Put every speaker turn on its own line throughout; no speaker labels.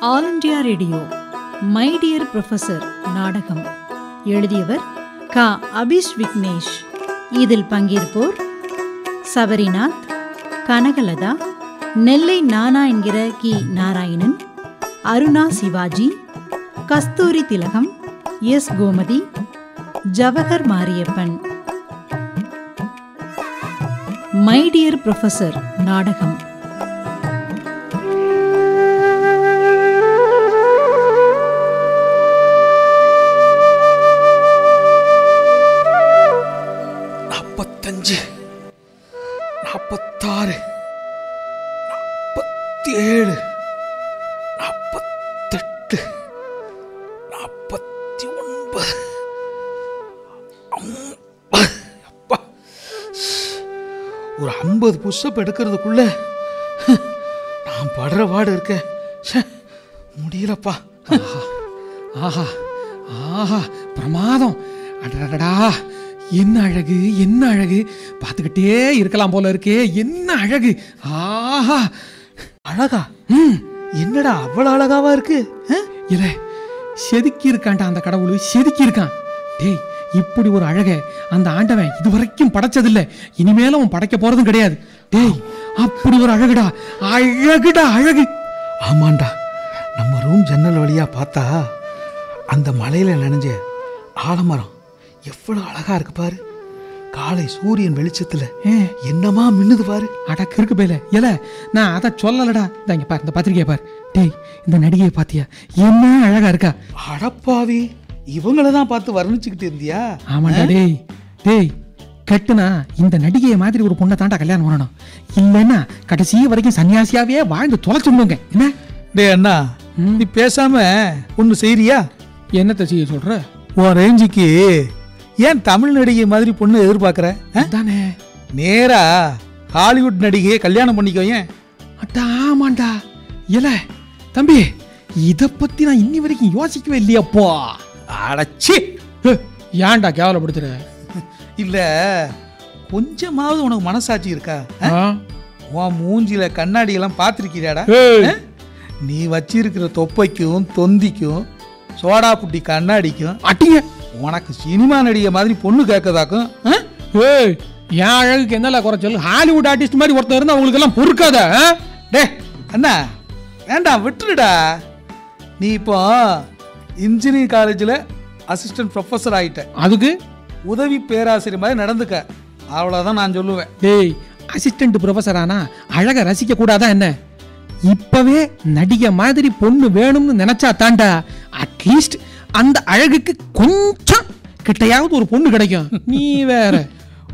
All India radio my dear professor நாடகம் எழுதியவர் க. அபிஷ் விக்னேஷ். இதில் பங்கேற்போர் சபரிநாத், கனகலதா, நெல்லை நானா என்கிற கி. Narayanan, Aruna Sivaji, Kasturi Thilagam, S. Gomathi, Jawahar Mariappan. My dear professor நாடகம்.
நாற்பத்தஞ்சு, 46, 47, 48, 49. அப்பா, ஒரு 50 புஷ்அப் எடுக்கிறதுக்குள்ள நான் படுற வாடு இருக்கேன். முடியலப்பா.
ஆஹா ஆஹா, பிரமாதம்! அடடடா, என்ன அழகு, என்ன அழகு! பார்த்துக்கிட்டே இருக்கலாம் போல இருக்கே, என்ன அழகு! ஆஹா,
அழகா? என்னடா அவ்வளவு அழகாவா இருக்கு?
இல்ல, செதுக்கி இருக்கான்டா அந்த கடவுள், செதுக்கி இருக்கான். டேய், இப்படி ஒரு அழக அந்த ஆண்டவன் இதுவரைக்கும் படைச்சதில்லை, இனிமேலும் அவன் படைக்க போறதும் கிடையாது. டேய், அப்படி ஒரு அழகுடா, அழகுடா, அழகு!
ஆமாண்டா, நம்ம ரூம் ஜன்னல் வழியா பார்த்தா அந்த மலையில நனைஞ்ச ஆலமரம் எவ்வளவு அழகா இருக்கு பாரு. காலை சூரியன் வெளிச்சத்துல என்னமா மின்னுது பாரு.
அடக்கு இருக்கு பேல. இல்ல, நான் அதை சொல்லலடா. இங்க பாரு, இந்த பத்திரிகையை பாரு. டேய், இந்த நடிகையை பாத்தியா? என்ன அழகா இருக்கா!
அடப்பாவி, இவங்களதான் பார்த்து வர்ணிச்சுக்கிட்டு இருந்தியா?
ஆமாண்டா. டேய் டேய், கட்டுனா இந்த நடிகையை மாதிரி ஒரு பொண்ணை தாண்டா கல்யாணம் பண்ணணும். இல்லைன்னா கடைசி வரைக்கும் சன்னியாசியாவே வாழ்ந்து தொலைச்சுடுங்க. என்ன
டே அண்ணா, நீ பேசாம ஒன்னு செய்யறியா?
என்னத்தை செய்ய சொல்ற?
உன் ரேஞ்சுக்கு ஏன் தமிழ் நடிகை மாதிரி பொண்ணு எதிர்பார்க்கற?
தானே
நேரா ஹாலிவுட் நடிகையை கல்யாணம் பண்ணிக்கோங்க.
ஆமாண்டா. இல்ல தம்பி, இத பத்தி நான் இன்னி வரைக்கும் யோசிக்கவே இல்லையாப்போ.
அடச்சி,
ஏன்டா கேவலப்படுத்துற?
இல்ல, கொஞ்சமாவது உனக்கு மனசாட்சி இருக்கா? உன் மூஞ்சில கண்ணாடி எல்லாம் பாத்திருக்கிறியாடா? நீ வச்சிருக்கிற தொப்பைக்கும் தொந்திக்கும் சோடா புட்டி கண்ணாடிக்கும்
அட்டிங்க
உனக்கு சினிமா நடிகை மாதிரி பொண்ணு கேட்கதாக்கும்.
என் அழகுக்கு என்னல குறைச்சல்? ஹாலிவுட் ஆர்டிஸ்ட் மாதிரி ஒருத்தர் இருந்தா அவங்களுக்கு எல்லாம் பொறுக்காத.
டே அண்ணா, வேண்டாம், விட்டுடுடா. நீ இப்போ இன்ஜினியரிங் காலேஜில் அசிஸ்டன்ட் ப்ரொஃபஸர் ஆகிட்ட.
அதுக்கு
உதவி பேராசிரியர் மாதிரி நடந்துக்க, அவ்வளோதான் நான் சொல்லுவேன்.
டேய், அசிஸ்டன்ட் ப்ரொஃபஸர் ஆனா அழகை ரசிக்க கூடாதா என்ன? இப்பவே நடிகை மாதிரி பொண்ணு வேணும்னு நினைச்சா தாண்டா அட்லீஸ்ட் அந்த அழகுக்கு கொஞ்சம் கிட்டையாவது ஒரு பொண்ணு கிடைக்கும். நீ வேற.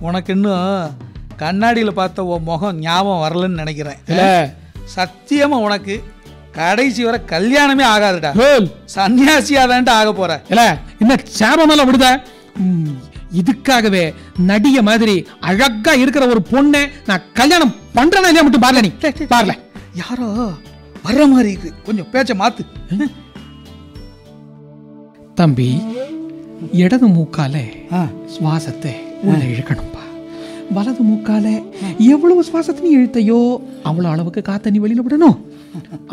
உனக்கு இன்னும் கண்ணாடியில் பார்த்த உன் முகம் ஞாபகம் வரலன்னு நினைக்கிறேன். சத்தியமா உனக்கு கடைசி வரை கல்யாணமே ஆகாதுடா. சன்னியாசியாதான்ட்டு ஆக போற.
இல்ல, என்ன சாபமெல்லாம் விடுத? இதுக்காகவே நடிகை மாதிரி அழகா இருக்கிற ஒரு பொண்ணை நான் கல்யாணம் பண்றேன்னா இல்லையா மட்டும் பாருல. நீ பாருல,
யாரோ வர்ற மாதிரி இருக்கு, கொஞ்சம் பேச்ச மாத்து.
தம்பி, இடது மூக்கால சுவாசத்தை உள்ள இழுக்கணும்பா. வலது மூக்கால எவ்வளவு சுவாசத்தை நீ இழுத்தையோ அவ்வளவு அளவுக்கு காத்த நீ வெளியில விடணும்.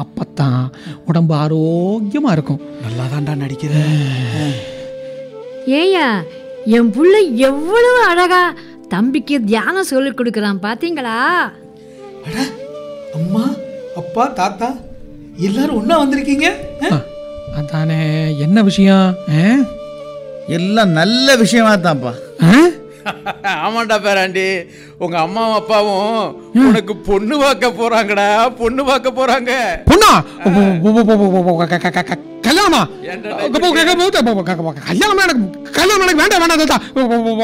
அப்பத்தான் உடம்பு ஆரோக்கியமா இருக்கும்.
நல்லா தாண்டா நடிக்கிற.
ஏயா, என் புள்ள எவ்வளவு அழகா தம்பிக்கு தியானம் சொல்லி கொடுக்கறான் பாத்தீங்களா?
அம்மா, அப்பா, தாத்தா எல்லாரும் ஒண்ணா வந்திருக்கீங்க.
அதானே, என்ன விஷயம்?
எல்லாம் நல்ல விஷயமா தான்ப்பா.
ஆமாண்டா பேராண்டி, உங்க அம்மாவும் அப்பாவும் உனக்கு பொண்ணு பார்க்க போறாங்கடா, பொண்ணு பார்க்க போறாங்க.
பொண்ணா? கல்யாணமா? கல்யாணம் எனக்கு வேண்டாம், வேண்டாம்.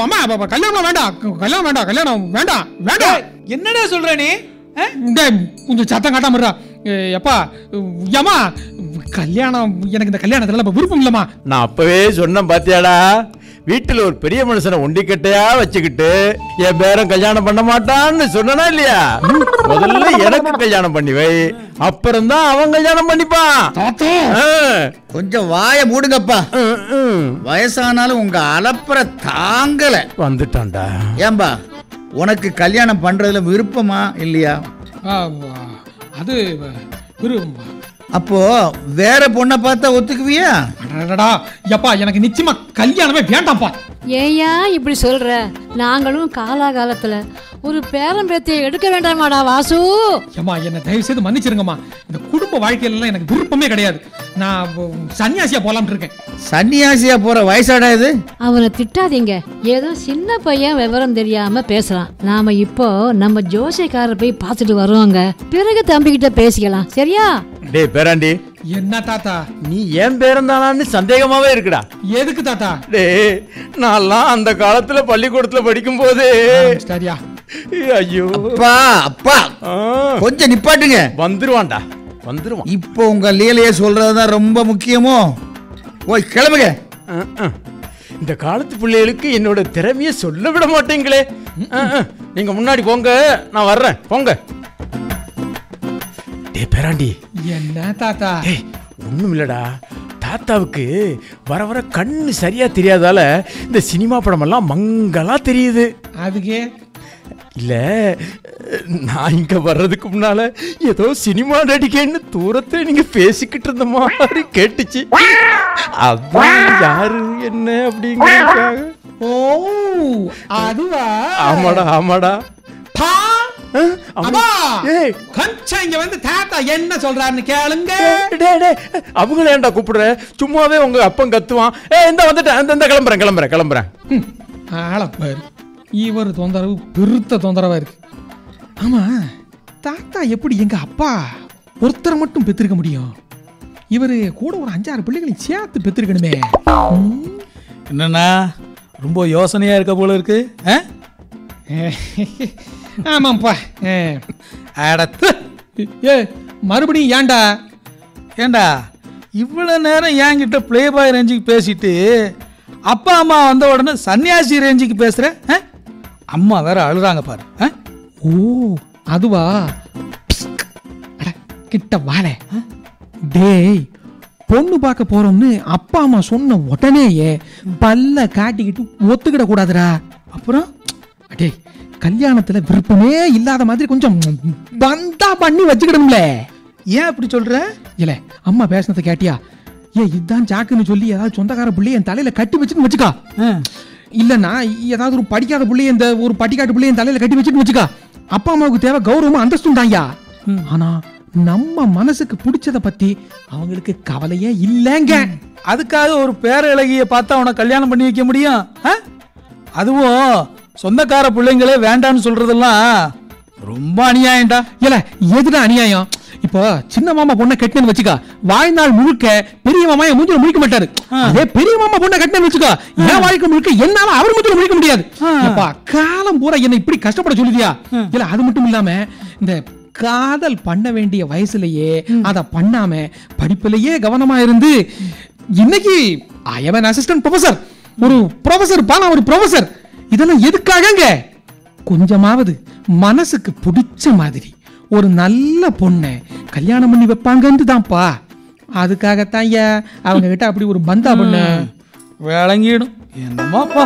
அம்மா, கல்யாணம் வேண்டாம், கல்யாணம் வேண்டாம், கல்யாணம் வேண்டாம், வேண்டாம்.
என்னடா சொல்ற நீ?
கொஞ்சம் சத்தம் காட்டாம எப்பா ஏமா கல்யாணம், எனக்கு இந்த கல்யாணத்துல விருப்பம் இல்லம்மா.
நான் அப்பவே சொன்னேன் பாத்தியாடா, வீட்டுல ஒரு பெரிய மனுஷனை ஒண்டிக்கட்டையா வச்சுக்கிட்டு என் பேரன் கல்யாணம் பண்ண மாட்டான்னு சொன்னா இல்லையா? முதல்ல எனக்கு கல்யாணம் பண்ணி வை, அப்புறம் தான் அவன் கல்யாணம் பண்ணிப்பான்.
கொஞ்சம் வாய மூடுங்கப்பா. வயசானாலும் உங்க அலப்பற தாங்கல.
வந்துட்டான்டா.
ஏன்பா, உனக்கு கல்யாணம் பண்றதுல விருப்பமா இல்லையா?
அது
அப்போ வேற பொண்ணை பார்த்தா ஒத்துக்குவியா?
அடடா, எப்பா எனக்கு நிச்சயமா கல்யாணமே வேண்டாம்ப்பா.
ஏயா இப்படி சொல்ற? நாங்களும் காலாகாலத்துல ஒரு பேரம் பேத்தியை எடுக்க வேண்டாமாடா வாசு?
ஏம்மா என்னை தயவு செய்து மன்னிச்சிருங்கம்மா. இந்த குடும்ப வாழ்க்கையில எனக்கு விருப்பமே கிடையாது. நான் சன்னியாசியா போலாம்னு இருக்கேன்.
சன்னியாசியா போற வயசாடா இது?
அவனை திட்டாதீங்க. ஏதோ சின்ன பையன் விவரம் தெரியாம பேசுறான். நாம இப்போ நம்ம ஜோசியக்காரரை போய் பார்த்துட்டு வருவாங்க. பிறகு தம்பிக்கிட்ட பேசிக்கலாம், சரியா?
டேய் பேராண்டி,
என்ன தாத்தா?
நீ ஏன் பேரந்தானான்னு சந்தேகமாவே இருக்குடா.
எதுக்கு தாத்தா?
டேய், நான்லாம் அந்த காலத்துல பள்ளிக்கூடத்துல படிக்கும் போது
சரியா?
ஐயோ
அப்பா அப்பா, கொஞ்சம் நிப்பாட்டுங்க.
வந்துருவான்டா, வந்துருவான்.
இப்போ உங்க லீலைய சொல்றதுதான் ரொம்ப முக்கியமோ? போய் கிளம்புங்க.
இந்த காலத்து பிள்ளைகளுக்கு என்னோட திறமைய சொல்ல விட மாட்டீங்களே. நீங்க முன்னாடி போங்க, நான் வர்றேன், போங்க. டேய் பேராண்டி.
என்ன தாத்தா?
ஒண்ணும் இல்லடா, தாத்தாவுக்கு வர வர கண்ணு சரியா தெரியாதால இந்த சினிமா படம் எல்லாம் மங்கலா தெரியுது.
அதுக்கே
இல்ல, நான் இங்க வர்றதுக்கு முன்னால ஏதோ சினிமா நடிகன்னு தூரத்துல நீங்க பேசிக்கிட்டு இருந்த மாதிரி கேட்டுச்சு. அதான் யாரு என்ன அப்படிங்கிறதுக்காக.
ஓ அதுவா?
ஆமாடா ஆமாடா.
கொஞ்சம் இங்க வந்து தாத்தா என்ன சொல்றாருன்னு கேளுங்க.
அவங்கள ஏன்டா கூப்பிடுற? சும்மாவே உங்க அப்பன் கத்துவான். இந்த வந்துட்டேன், இந்த கிளம்புறேன் கிளம்புறேன் கிளம்புறேன்.
ஆளப்பாரு, இவர் தொந்தரவு பெருத்த தொந்தரவா இருக்கு. ஆமா, தாத்தா எப்படி எங்க அப்பா ஒருத்தரை மட்டும் பெற்றிருக்க முடியும்? இவரு கூட ஒரு 5-6 பிள்ளைகளை சேர்த்து பெற்றிருக்கணுமே.
என்னண்ணா ரொம்ப யோசனையா இருக்க போல இருக்கு?
ஆமாப்பா.
அடத்து,
மறுபடியும் ஏன்டா?
ஏண்டா இவ்வளோ நேரம் என்கிட்ட பிளே பாய் ரேஞ்சுக்கு பேசிட்டு அப்பா அம்மா வந்த உடனே சன்னியாசி ரேஞ்சுக்கு பேசுற? அம்மா வேற அழுறாங்க பாரு.
ஓ அதுவா? கிட்ட வாழ. டேய், பொண்ணு பார்க்க போறோம்னு அப்பா அம்மா சொன்ன உடனேயே பல்ல காட்டிக்கிட்டு ஒத்துக்கிட கூடாதுடா. அப்புறம் அடே, கல்யாணத்துல விருப்பமே இல்லாத மாதிரி கொஞ்சம் பந்தா பண்ணி வச்சுக்கிடும்ல.
ஏன் அப்படி சொல்ற?
இல்ல, அம்மா பேசினதை கேட்டியா? இதுதான் சாக்குன்னு சொல்லி ஏதாவது சொந்தக்கார பிள்ளைய என் தலையில கட்டி வச்சுன்னு வச்சுக்கா. இல்லன்னா ஏதாவது ஒரு படிக்காத பிள்ளைய, இந்த ஒரு பட்டிக்காட்டு பிள்ளைய என் தலையில கட்டி வச்சுன்னு வச்சுக்கா. அப்பா அம்மாவுக்கு தேவை கௌரவம் அந்தஸ்தும் தாங்க. ஆனா நம்ம மனசுக்கு பிடிச்சத பத்தி அவங்களுக்கு கவலையே இல்லைங்க.
அதுக்காக ஒரு பேரழகிய பார்த்தா அவனை கல்யாணம் பண்ணி வைக்க முடியும்? அதுவும் சொந்தக்கார பிள்ளைங்களே வேண்டான்னு சொல்றதெல்லாம் ரொம்ப அநியாயம்டா.
இல்ல, எதுடா அநியாயம்? இப்போ சின்ன மாமா பொண்ணை கட்டினு வச்சுக்கா, வாழ்நாள் முழுக்க பெரிய மாமா என் மூஞ்சில முழிக்க மாட்டாரு. அதே பெரிய மாமா பொண்ணை கட்டினு வச்சுக்கா, என் வாழ்க்கை முழுக்க என்னால அவர் மூஞ்சில முழிக்க முடியாது. காலம் பூரா என்ன இப்படி கஷ்டப்பட சொல்லுதியா? இல்ல, அது மட்டும் இல்லாம இந்த காதல் பண்ண வேண்டிய வயசுலயே அத பண்ணாம படிப்புலயே கவனமா இருந்து இன்னைக்கு ஐ அம் an assistant professor, ஒரு ப்ரொஃபசர் பானா, ஒரு ப்ரொஃபசர். இதெல்லாம் எதுக்காகங்க? கொஞ்சமாவது மனசுக்கு பிடிச்ச மாதிரி ஒரு நல்ல பொண்ணை கல்யாணம் பண்ணி வைப்பாங்கன்னு தான்ப்பா. அதுக்காகத்தான் அவங்க கிட்ட அப்படி ஒரு பந்தா பொண்ணு
விளங்கிடும். என்னமாப்பா?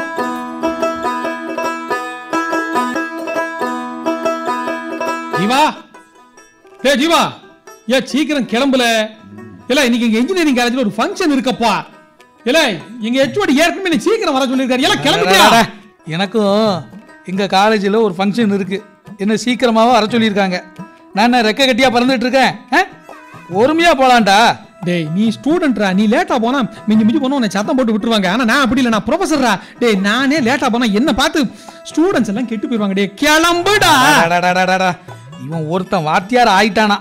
ஜீவா, ஜீவா, சீக்கிரம் கிளம்புல. இல்ல, இன்னைக்கு எங்க இன்ஜினியரிங் காலேஜ்ல ஒரு ஃபங்க்ஷன் இருக்கப்பா. இல்ல, எங்க ஹெச்ஓடி ஏற்கனவே சீக்கிரம் வர சொல்லிருக்காரு. எல்லாம் கிளம்பிட்டியா?
எனக்கும் எங்க காலேஜில் ஒரு ஃபங்க்ஷன் இருக்கு, என்ன சீக்கிரமாவும் வர சொல்லியிருக்காங்க. நான் ரெக்க கட்டியா பறந்துட்டு இருக்கேன். பொறுமையா போலான்டா.
டேய், நீ ஸ்டூடெண்ட்ரா, நீ லேட்டா போனா மிஞ்சி போனா உன்னை சத்தம் போட்டு விட்டுருவாங்க. ஆனா நான் அப்படி இல்லை, நான் ப்ரொஃபஸர்ரா. டேய், நானே லேட்டா போனா என்ன பார்த்து ஸ்டூடெண்ட்ஸ் எல்லாம் கெட்டு போயிருவாங்க. டேய், கிளம்புடா.
இவன் ஒருத்தன் வாத்தியார் ஆயிட்டானா?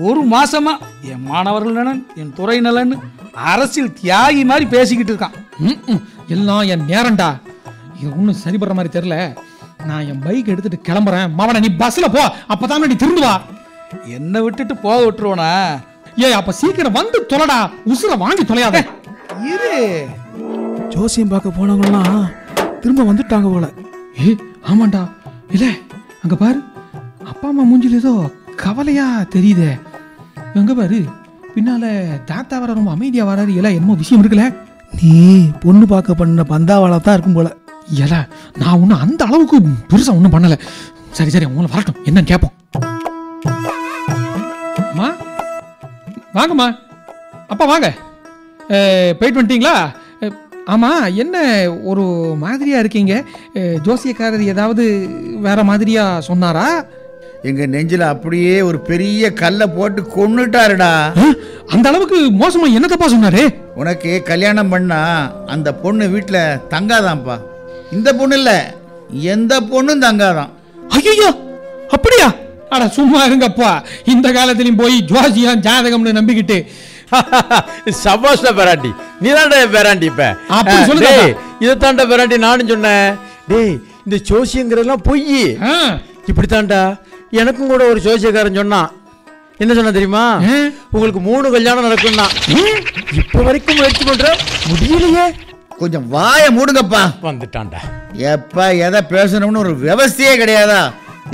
ஒரு மாசமா என் மாணவர்கள் நலன், என் துறை நலன், அரசியல் தியாகி மாதிரி பேசிக்கிட்டு இருக்கான்.
எல்லாம் என் நேரம்டா. இது ஒன்றும் சரிபடுற மாதிரி தெரியல. நான் என் பைக் எடுத்துட்டு கிளம்புறேன். மாவன, நீ பஸ்ல போ, அப்பதான் நீ திரும்புவா.
என்ன விட்டுட்டு போக விட்டுருவனா?
அப்ப சீக்கிரம் வந்து தொலைடா, உசுர வாங்கி தொலையாத.
இரு, ஜோசியம் பார்க்க போனவங்கலாம் திரும்ப வந்துட்டாங்க போல.
ஆமாண்டா. இல்ல, அங்க பாரு, அப்பா அம்மா மூஞ்சில ஏதோ கவலையா தெரியுதே. எங்க பாரு, பின்னால தாத்தா வர ரொம்ப அமைதியா வராரு. எல்லாம் என்னமோ விஷயம் இருக்குல்ல.
நீ பொண்ணு பார்க்க பண்ண பந்தாவாளா தான் இருக்கும் போல.
நான் ஒன்னும் அந்த அளவுக்கு பெருசா ஒன்றும் பண்ணல. சரி, உங்களை வரட்டும், என்னன்னு கேட்போம். வாங்கம்மா. அப்பா வாங்க. போயிட்டு வந்துட்டீங்களா? ஆமாம், என்ன ஒரு மாதிரியாக இருக்கீங்க? ஜோசியக்காரர் ஏதாவது வேற மாதிரியா சொன்னாரா?
எங்க நெஞ்சில அப்படியே ஒரு பெரிய கல்லை போட்டு கொன்னுட்டாருடா.
அந்த அளவுக்கு மோசமா என்ன தப்பா சொன்னாரு?
உனக்கு கல்யாணம் பண்ணா அந்த பொண்ணு வீட்டில் தங்காதான்ப்பா. இந்த பொண்ணு இல்லை, எந்த பொண்ணும் தங்காதான்.
ஐயோ, அப்படியா? அட சும்மா இருங்கப்பா. இந்த காலத்திலையும் போய் ஜோசியம் ஜாதகம்னு நம்பிக்கிட்டு.
சபாஷ பேராண்டி, நீ தாண்டா பேராண்டி. இப்ப
அப்படி சொல்லுங்க.
இதை தாண்டா பேராண்டி நானும் சொன்னேன். டேய், இந்த ஜோசியங்கிறதெல்லாம் பொய். இப்படித்தாண்டா எனக்கும் கூட ஒரு ஜோசியக்காரன் சொன்னான். என்ன சொன்னா தெரியுமா? உங்களுக்கு 3 கல்யாணம் நடக்கும்னா. இப்ப வரைக்கும் முயற்சி பண்ற முடியலையே.
கொஞ்சம் வாயை மூடுங்கப்பா.
வந்துட்டான்டா.
எப்ப எதை பேசணும்னு ஒரு விவசாயே கிடையாதா?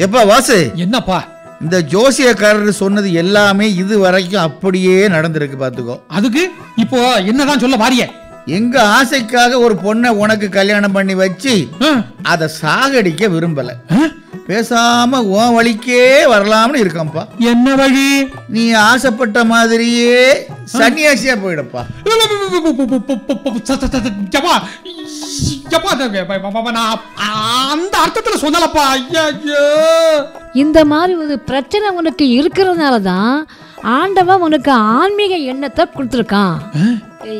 எப்பா வாசு,
என்னப்பா?
இந்த ஜோசியக்காரர் சொன்னது எல்லாமே இது வரைக்கும் அப்படியே நடந்திருக்கு, பாத்துக்கோ.
அதுக்கு இப்போ என்னதான் சொல்ல வாரிய?
எங்க ஆசைக்காக ஒரு பொண்ணை உனக்கு கல்யாணம் பண்ணி வச்சு அதை சாகடிக்க விரும்பல. பேசாம உன் வழிக்கே வரலாம்னு இருக்கம்பா.
என்ன வழி?
நீ ஆசைப்பட்ட மாதிரியே சன்னியாசியா போயிடப்பா.
அந்த அர்த்தத்துல சொல்லலப்பா.
இந்த மாதிரி ஒரு பிரச்சனை உனக்கு இருக்கிறதுனால தான் ஆண்டவன் உனக்கு ஆன்மீக எண்ணத்தை கொடுத்துருக்கான்.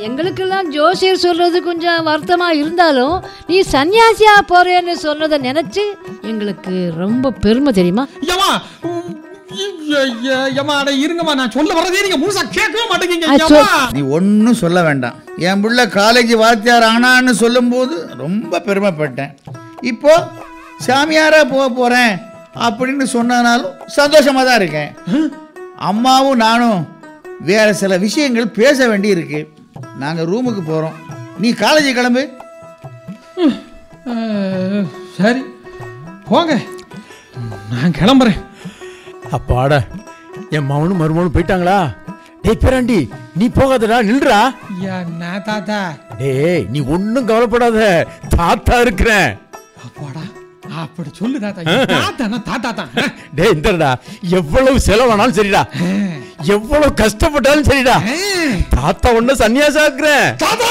எங்களுக்கெல்லாம் ஜோசியர் சொல்றது கொஞ்சம் வருத்தமா இருந்தாலும் நீ சன்னியாசியா போறேன்னு சொன்னதை நினைச்சு எங்களுக்கு ரொம்ப பெருமை, தெரியுமா?
இருங்கம்மா, நான் சொல்ல வரதே நீங்க முழுசா கேட்கவே மாட்டேங்க.
நீ ஒன்னும் சொல்ல வேண்டாம். என் புள்ள காலேஜ் வாத்தியார் ஆனான்னு சொல்லும் போது ரொம்ப பெருமைப்பட்டேன். இப்போ சாமியாரா போக போறேன் அப்படின்னு சொன்னாலும் சந்தோஷமா தான் இருக்கேன். அம்மாவும் நானும் வேற சில விஷயங்கள் பேச வேண்டி இருக்கு. நாங்க ரூமுக்கு போறோம், நீ காலேஜ் கிளம்பு.
சரி போங்க, நான் கிளம்புறேன்.
அப்பாடா, என் மவனும் மருமகனும் போயிட்டாங்களா? டேய் பேராண்டி, நீ போகாதடா, நில்றா.
என்ன தாத்தா?
டேய், நீ ஒன்னும் கவலைப்படாத, தாத்தா இருக்கிறேன்.
அப்பாடா, அப்படி சொல்லு தாத்தா. தாத்தா தாத்தா தான்.
டேய் இந்தடா, எவ்வளவு செலவானாலும் சரிடா, எவ்வளவு கஷ்டப்பட்டாலும் சரிடா, தாத்தா ஒண்ணு சன்னியாசம் ஆக்குறேன்.
தாத்தா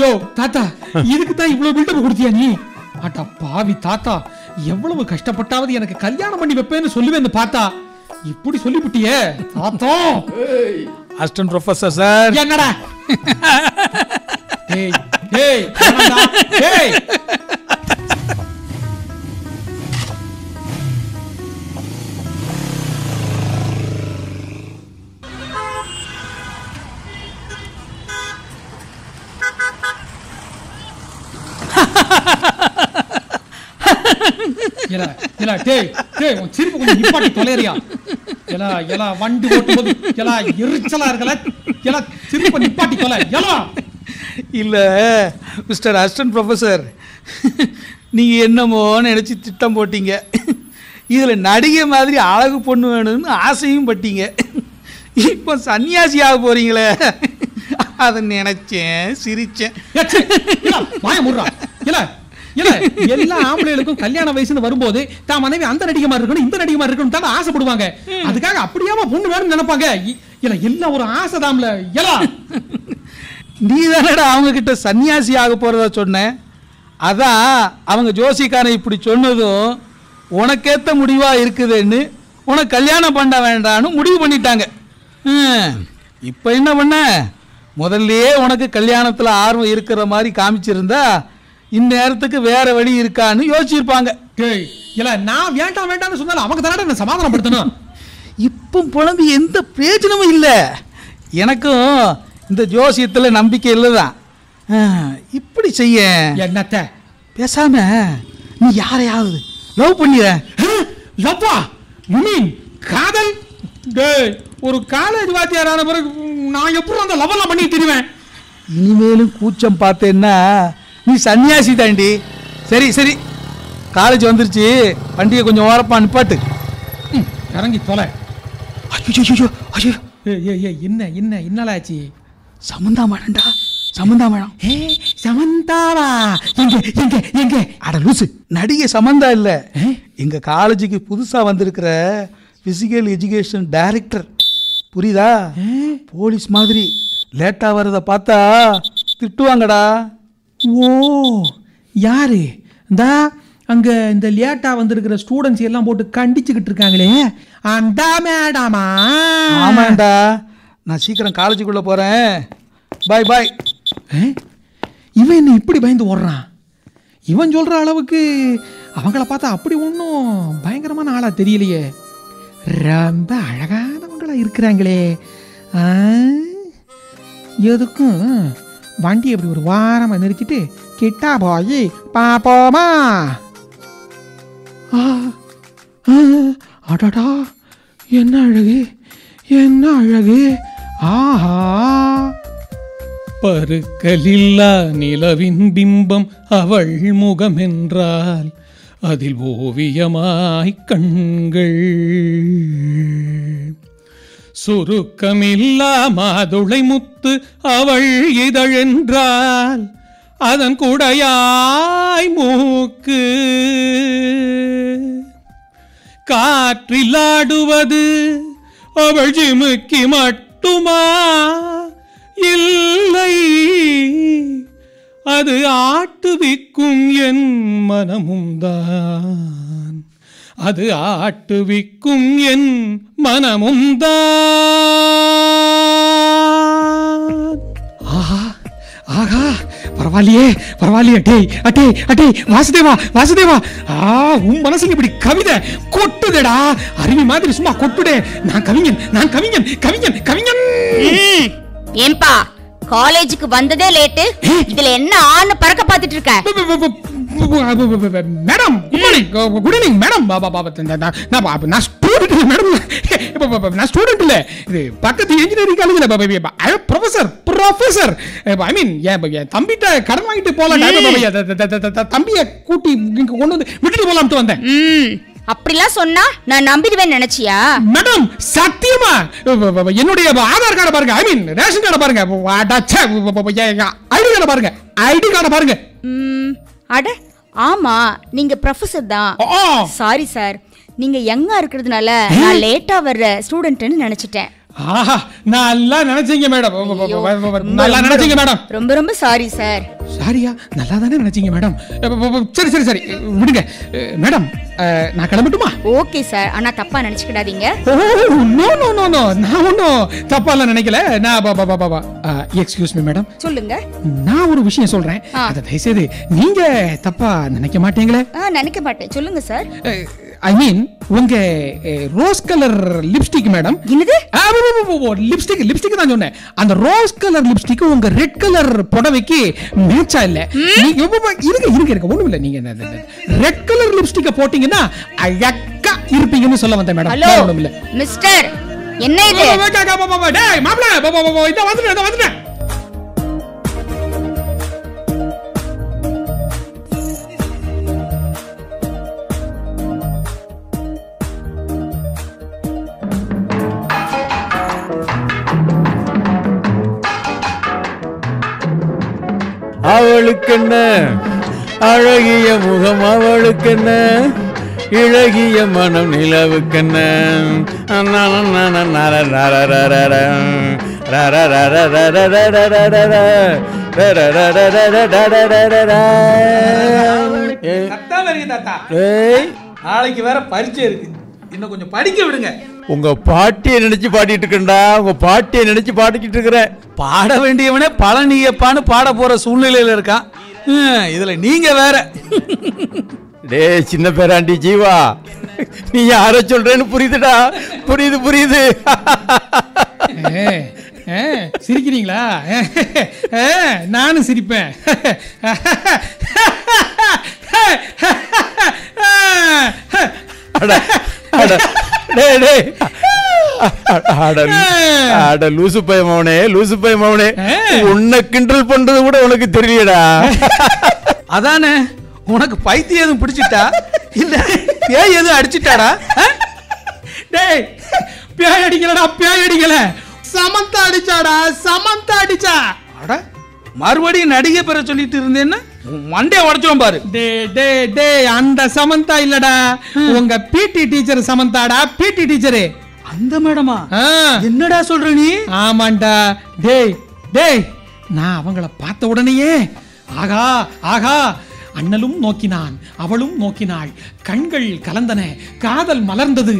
யோ தாத்தா, இதுக்கு தான் இவ்வளவு பில்டப் கொடுத்தியா நீ? அட பாவி தாத்தா, எவ்வளவு கஷ்டப்பட்டாவது எனக்கு கல்யாணம் பண்ணி வைப்பேன்னு சொல்லுவேன்னு பார்த்தா இப்படி சொல்லிவிட்டியே தாத்தா.
Assistant professor sir.
என்னடா? ஏய் ஏய் ஏய், சிரிப்பு கொஞ்சம் நிப்பாட்டி தொலைறியா? வண்டி ஓட்டும் போது எரிச்சலா இருக்கல, சிரிப்பு நிப்பாட்டி தொலை.
இல்ல மிஸ்டர் அசிஸ்டன்ட் ப்ரொஃபசர், நீங்க என்னமோ நினைச்சு திட்டம் போட்டீங்க. இதுல நடிகை மாதிரி அழகு பொண்ணு வேணும்னு ஆசையும் பட்டீங்க. இப்போ சன்னியாசியாக போறீங்களே, அதை நினைச்சேன், சிரிச்சேன்.
எல்லா ஆம்பளைகளுக்கும் கல்யாண வயசுன்னு வரும்போது தான் மனைவி அந்த நடிகை மாதிரி இருக்கணும், இந்த நடிகை மாதிரி இருக்கணும் தான் ஆசைப்படுவாங்க. அதுக்காக அப்படியாம பொண்ணு வேணும்னு நினைப்பாங்க. எல்லாம் ஒரு ஆசைதாம்ல.
நீ தானடா அவங்க கிட்ட சன்னியாசி ஆக போறதா சொன்ன. அதான் அவங்க ஜோசிக்காரன் இப்படி சொன்னதும் உனக்கேத்த முடிவா இருக்குதுன்னு உனக்கு கல்யாணம் பண்ண வேண்டான்னு முடிவு பண்ணிட்டாங்க. இப்போ என்ன பண்ண? முதல்லயே உனக்கு கல்யாணத்துல ஆர்வம் இருக்கிற மாதிரி காமிச்சிருந்தா இந்நேரத்துக்கு வேற வழி இருக்கான்னு யோசிச்சிருப்பாங்க.
நான் வேண்டாம் வேண்டாம்னு சொன்னாலும் அவங்க தானே சமாதானப்படுத்தணும்.
இப்போ புலம்பி எந்த பிரயோஜனமும் இல்லை. எனக்கும் இந்த ஜோசியத்தில் நம்பிக்கை இல்லைதான். இப்படி செய்ய
என்னத்த?
பேசாம நீ யாரையாவது லவ் பண்ணிட.
லவ்வா? யூ மீன் காதல்? ஒரு காலேஜ் வாத்தியாரான பிறகு நான் எப்படி அந்த லவ் எல்லாம் பண்ணி தெரிவேன்?
இனிமேலும் கூச்சம் பார்த்தேன்னா நீ சன்னியாசி தாண்டி. சரி சரி, காலேஜ் வந்துருச்சு, வண்டியை கொஞ்சம் ஓரப்பா நிப்பாட்டு.
இறங்கி தொலை.
ஐயோ
என்ன என்ன என்னலாச்சு?
சமந்தா மேடம்டா, சமந்தா மேடம்.
சமந்தாவா? எங்க எங்க எங்க?
அட லூசு, நடிகை சமந்தா இல்ல, எங்க காலேஜுக்கு புதுசா வந்திருக்கிற பிசிக்கல் எஜுகேஷன் டைரக்டர் புரியுதா? போலீஸ் மாதிரி லேட்டாக வர்றதை பார்த்தா திட்டுவாங்கடா.
ஓ, யாரு இந்தா அங்கே இந்த லேட்டாக வந்திருக்கிற ஸ்டூடெண்ட்ஸ் எல்லாம் போட்டு கண்டிச்சுக்கிட்டு இருக்காங்களே, அந்த மேடமா?
ஆமாண்டா, நான் சீக்கிரம் காலேஜுக்குள்ளே போகிறேன். பாய் பாய்.
இவன் என்ன இப்படி பயந்து ஓடுறான்? இவன் சொல்கிற அளவுக்கு அவங்கள பார்த்தா அப்படி ஒன்றும் பயங்கரமான ஆளாக தெரியலையே. ரொம்ப அழகானவங்களா இருக்கிறாங்களே. எதுக்கும் வண்டி அப்படி ஒரு வாரமாக நிறுத்திட்டு கிட்டா போய் பாப்போமா? அடடா, என்ன அழகு, என்ன அழகு! ஆஹா, பருக்கலில்லா நிலவின் பிம்பம் அவள் முகம் என்றால் அதில் ஓவியமாய் கண்கள், சுருக்கமில்லா மாதுளை முத்து அவள் இதழென்றால் அதன் குடையாய் மூக்கு, காற்றிலாடுவது அவள் ஜிமுக்கி மட்டுமா? இல்லை, அது ஆட்டுவிக்கும் என் மனமும் தான், அது ஆட்டுவிக்கும் என் மனமும் தான். ஆஹா ஆஹா, பரவாயில்லையே பரவாயில்லையே. அட்டே அட்டே அட்டே, வாசுதேவா வாசுதேவா, உன் மனசுல இப்படி கவிதை கொட்டுதடா, அருவி மாதிரி சும்மா கொட்டுடே. நான் கவிஞன், நான் கவிஞன், கவிஞன் கவிஞன்.
ஏன்பா காலேஜுக்கு வந்ததே லேட்டு, இதுல என்ன ஆன்னு பறக்க பாத்துட்டு இருக்க?
Madam, good evening madam. நான் ஸ்டூடெண்ட் இல்ல மேடம், நான் ஸ்டூடெண்ட் இல்ல, இது பக்கத்து இன்ஜினியரிங் காலேஜ்ல ப்ரொஃபசர் ப்ரொஃபசர். ஐ மீன் என் தம்பிட்ட கடன் வாங்கிட்டு போலாம், தம்பியை கூட்டி கொண்டு வந்து விட்டுட்டு போலாம்ட்டு வந்தேன்.
அப்படிலாம் சொன்னா நான் நம்பிடுவேன் நினைச்சியா?
மேடம் சத்தியமா என்னுடைய ஆதார் கார்டை பாருங்க, ஐ மீன் ரேஷன் கார்டை பாருங்க, ஐடி கார்டை பாருங்க, ஐடி கார்டை பாருங்க.
அட ஆமா, நீங்க ப்ரொஃபசர் தான். சாரி சார், நீங்க யங்கா இருக்கிறதுனால நான் லேட்டா வர்ற ஸ்டூடெண்ட்னு நினைச்சிட்டேன்.
நல்லா நினைச்சீங்க மேடம், நல்லா நினைச்சீங்க மேடம்.
ரொம்ப ரொம்ப சாரி சார்.
சாரியா? நல்லா தானே நினைச்சீங்க மேடம். சரி சரி சரி விடுங்க மேடம், நான் கிளம்பட்டுமா?
ஓகே சார், ஆனா தப்பா நினைச்சுக்கிடாதீங்க.
நோ நோ நோ நோ, நான் ஒன்றும் தப்பாலாம் நினைக்கல. நான் எக்ஸ்கியூஸ் மீ மேடம்.
சொல்லுங்க.
நான் ஒரு விஷயம் சொல்றேன், அதை தயவுசெய்து நீங்க தப்பா நினைக்க மாட்டீங்களே?
நினைக்க மாட்டேன், சொல்லுங்க சார்.
ஐ மீன் உங்க ரோஸ் கலர் லிப்ஸ்டிக் மேடம்.
என்னது?
லிப்ஸ்டிக் லிப்ஸ்டிக் தான் சொன்னேன். அந்த ரோஸ் கலர் லிப்ஸ்டிக் உங்க ரெட் கலர் புடவைக்கு மேட்சா இல்ல. நீங்க இருங்க ஒண்ணும் இல்ல, நீங்க ரெட் கலர் லிப்ஸ்டிக்க போட்டீங்கன்னா அழகா இருப்பீங்கன்னு சொல்ல வந்தேன் மேடம். ஒண்ணும் இல்ல
மிஸ்டர், என்ன இது?
டேய் மாப்ள, இத வந்துட்டேன்.
அவளுக்கென்ன அழகிய முகம், அவளுக்கென்ன இழகிய மனம், நிலவுக்கென்ன
நாளைக்கு வேற பரீட்சை இருக்கு, இன்னும் கொஞ்சம் படிக்க விடுங்க.
உங்க பாட்டியை நினைச்சு பாடிட்டு இருக்கேன்டா, உங்க பாட்டியை நினைச்சு பாடிக்கிட்டு இருக்கிறேன்.
பாட வேண்டியவனே பழனியப்பான்னு பாட போற சூழ்நிலையில இருக்கான், இதுல நீங்க வேற.
டே சின்ன பேராண்டி ஜீவா, நீ யார சொல்றேன்னு புரியுதுடா, புரியுது.
சிரிக்கிறீங்களா? நானும் சிரிப்பேன்.
லூசு பைய மவனே, உன்னை கிண்டல் பண்றது கூட உனக்கு தெரியலடா.
அதானே, உனக்கு பைத்தியம் எதுவும் பிடிச்சிட்டா இல்ல பேய் எதுவும் அடிச்சிட்டாடா?
டேய் பேய் அடிக்கலடா, பேய் அடிக்கல, சமந்தா அடிச்சாடா, சமந்தா அடிச்சா.
அட மறுபடியும் நடிகை பெற சொல்லிட்டு இருந்தேன்னா மண்டே உடைச்சோம் பாரு.
டே அந்த சமந்தா இல்லடா, உங்க பிடி டீச்சர் சமந்தாடா, பிடி டீச்சரு.
அந்த மேடமா?
ஆ,
என்னடா சொல்ற நீ?
ஆமாண்டா. டேய் டேய், நான் அவங்கள பார்த்த உடனேயே ஆகா ஆகா, அண்ணலும் நோக்கினான், அவளும் நோக்கினாள், கண்கள் கலந்தன, காதல் மலர்ந்தது,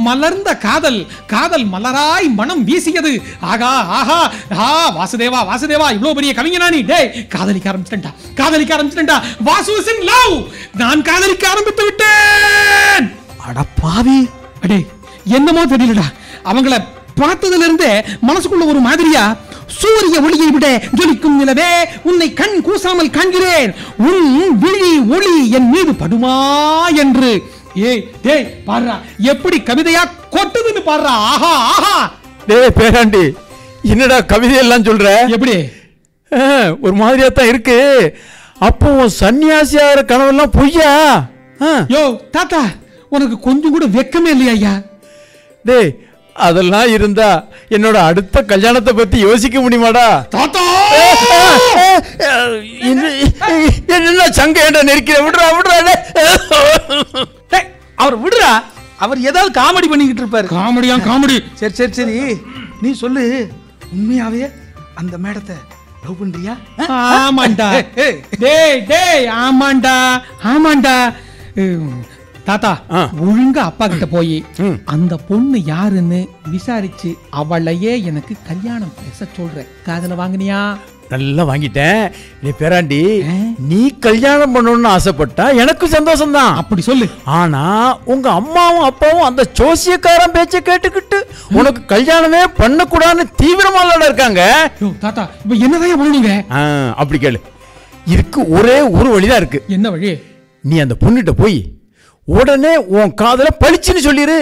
மலர்ந்த காதல், காதல் மலராய் மனம் வீசியது. ஆகா ஆஹா ஆ, வாசுதேவா வாசுதேவா, இவ்வளவு பெரிய கவிஞனா நீ? டேய், காதலிக்க ஆரம்பிச்சிட்டா, காதலிக்க ஆரம்பிச்சிட்டா. Vasu is in love. நான் காதலிக்க ஆரம்பித்து விட்டேன்.
அட பாவி.
அடே, என்னமோ தெரியலடா, அவங்கள பார்த்ததுல இருந்தே மனசுக்குள்ள ஒரு மாதிரியா, சூரிய ஒளியை விட ஜொலிக்கும் நிலவே, உன்னை கண் கூசாமல் காண்கிறேன், உன் விழி ஒளி என் மீது படுமா என்று. ஏய் டேய், பாருடா எப்படி கவிதையா கொட்டுதுன்னு பாருடா. ஆஹா ஆஹா.
டேய் பேராண்டி, என்னடா கவிதையெல்லாம் சொல்ற?
எப்படி?
ஒரு மாதிரியா தான் இருக்கு. அப்போ சன்னியாசியார கனவெல்லாம் பொய்யா?
யோ தாத்தா, உனக்கு கொஞ்சம் கூட வெக்கமே இல்லையா ஐயா?
டேய், அதெல்லாம் இருந்தா என்னோட அடுத்த கல்யாணத்தை பத்தி யோசிக்க முடியுமாடா?
தாத்தா,
என்ன சங்க ஏண்டா நெருக்கிற? விடுறா விடுறா.
அவர் விடுறா, அவர் ஏதாவது காமெடி பண்ணிக்கிட்டு இருப்பாரு.
காமெடியா காமெடி?
சரி சரி சரி, நீ சொல்லு, உண்மையாவே அந்த மேடத்தை லவ் பண்றியா?
ஆமாண்டா. டேய் டேய், ஆமாண்டா ஆமாண்டா. தாத்தா, ஒழுங்கா அப்பா கிட்ட போய் அந்த பொண்ணு யாருன்னு விசாரிச்சு அவளையே எனக்கு கல்யாணம் பேச சொல்ற. காதல வாங்கினியா?
நல்லா வாங்கிட்டேன். நீ பேராண்டி, நீ கல்யாணம் பண்ணணும்னு ஆசைப்பட்டா எனக்கு சந்தோஷம் தான்.
அப்படி சொல்லு.
ஆனா உங்க அம்மாவும் அப்பாவும் அந்த ஜோசியக்காரன் பேச்ச கேட்டுக்கிட்டு உனக்கு கல்யாணமே பண்ணக்கூடாதுன்னு தீவிரமா இருக்காங்க.
தாத்தா, இப்ப என்னதான் பண்ணுவீங்க?
அப்படி கேளு. இருக்கு ஒரே ஒரு வழிதான் இருக்கு.
என்ன வழி?
நீ அந்த பொண்ணுகிட்ட போய் உடனே உன் காதல பளிச்சுன்னு சொல்லிரு.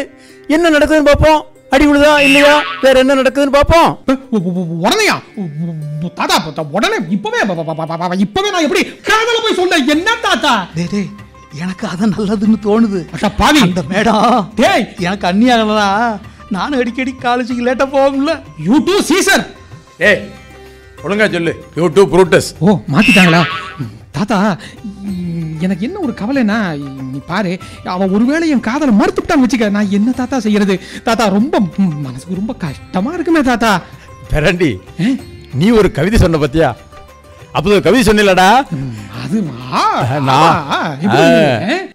என்ன நடக்குதுன்னு பாப்போம். அடி விழுதா இல்லையா, வேற என்ன நடக்குதுன்னு பாப்போம்.
உடனேயா? தாத்தா உடனே இப்பவே நான் எப்படி காதல போய் சொல்ல? என்ன தாத்தா?
டேய் டேய், எனக்கு அதான் நல்லதுன்னு தோணுது.
பாவி,
அந்த மேடம்
டேய்
எனக்கு அண்ணியாகலா. நானும் அடிக்கடி காலேஜுக்கு லேட்டா போகும்ல.
You two Caesar.
ஏய், ஒழுங்கா சொல்லு. You too Brutus.
ஓ, மாத்திட்டாங்களா? தாத்தா, எனக்கு என்ன ஒரு கவலைனா, நீ பாரு, அவன் ஒருவேளை என் காதலை மறுத்துட்டான்னு வச்சுக்க, நான் என்ன தாத்தா செய்யறது? தாத்தா, ரொம்ப மனசுக்கு ரொம்ப கஷ்டமா இருக்குமே தாத்தா.
பேராண்டி, நீ ஒரு கவிதை சொன்ன பத்தியா? அப்போ கவிதை சொன்னீங்களடா?
அது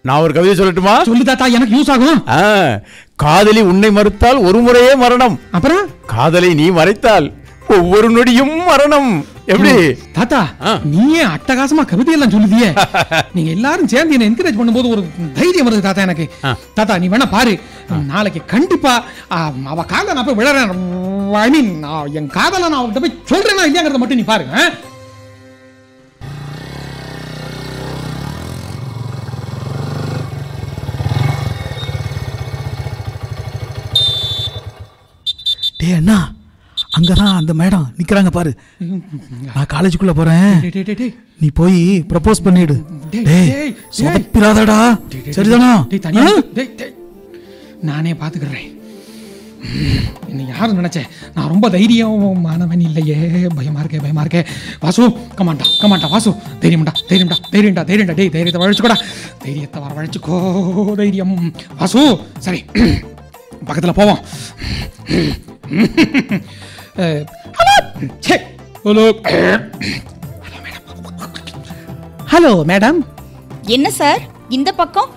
நான் ஒரு கவிதை சொல்லட்டுமா?
சொல்லு தாத்தா, எனக்கு யூஸ் ஆகும்.
காதலி உன்னை மறுத்தால் ஒரு முறையே மரணம்.
அப்புறம்
காதலை நீ மறைத்தால் ஒவ்வொரு நொடியும் மரணம். எப்படி
தாத்தா, நீயே அட்டகாசமா கவிதை எல்லாம் சொல்லுதியே. நீங்க எல்லாரும் சேர்ந்து என்ன என்கரேஜ் பண்ணும்போது ஒரு தைரியம் வருது தாத்தா எனக்கு. தாத்தா, நீ வேணா பாரு, நாளைக்கு கண்டிப்பா அவ காதல நான் போய் விழறேன். ஐ மீன், என் காதல நான் அவகிட்ட போய் சொல்றேன்னா இல்லையாங்கிறத மட்டும் நீ பாரு.
டே அண்ணா, அங்கதான் அந்த மேடம் நிக்கிறாங்க பாரு. நான் காலேஜுக்குள்ள போறேன், நீ போய் ப்ரப்போஸ் பண்ணிடு. டேய் சொதப்பிராதடா, சரிதானா?
நானே பாத்துக்கிறேன். என்ன யாரும் நினைச்சேன், நான் ரொம்ப தைரியமானவன் இல்லையே. பயமா இருக்கே. வாசு, கமாண்டா வாசு, தைரியம்டா. டேய், தைரியத்தை வளைச்சுக்கோடா, தைரியத்தை வரவழைச்சுக்கோ. தைரியம் வாசு. சரி, பக்கத்துல போவோம். Hello madam.
என்ன சார் இந்த பக்கம்?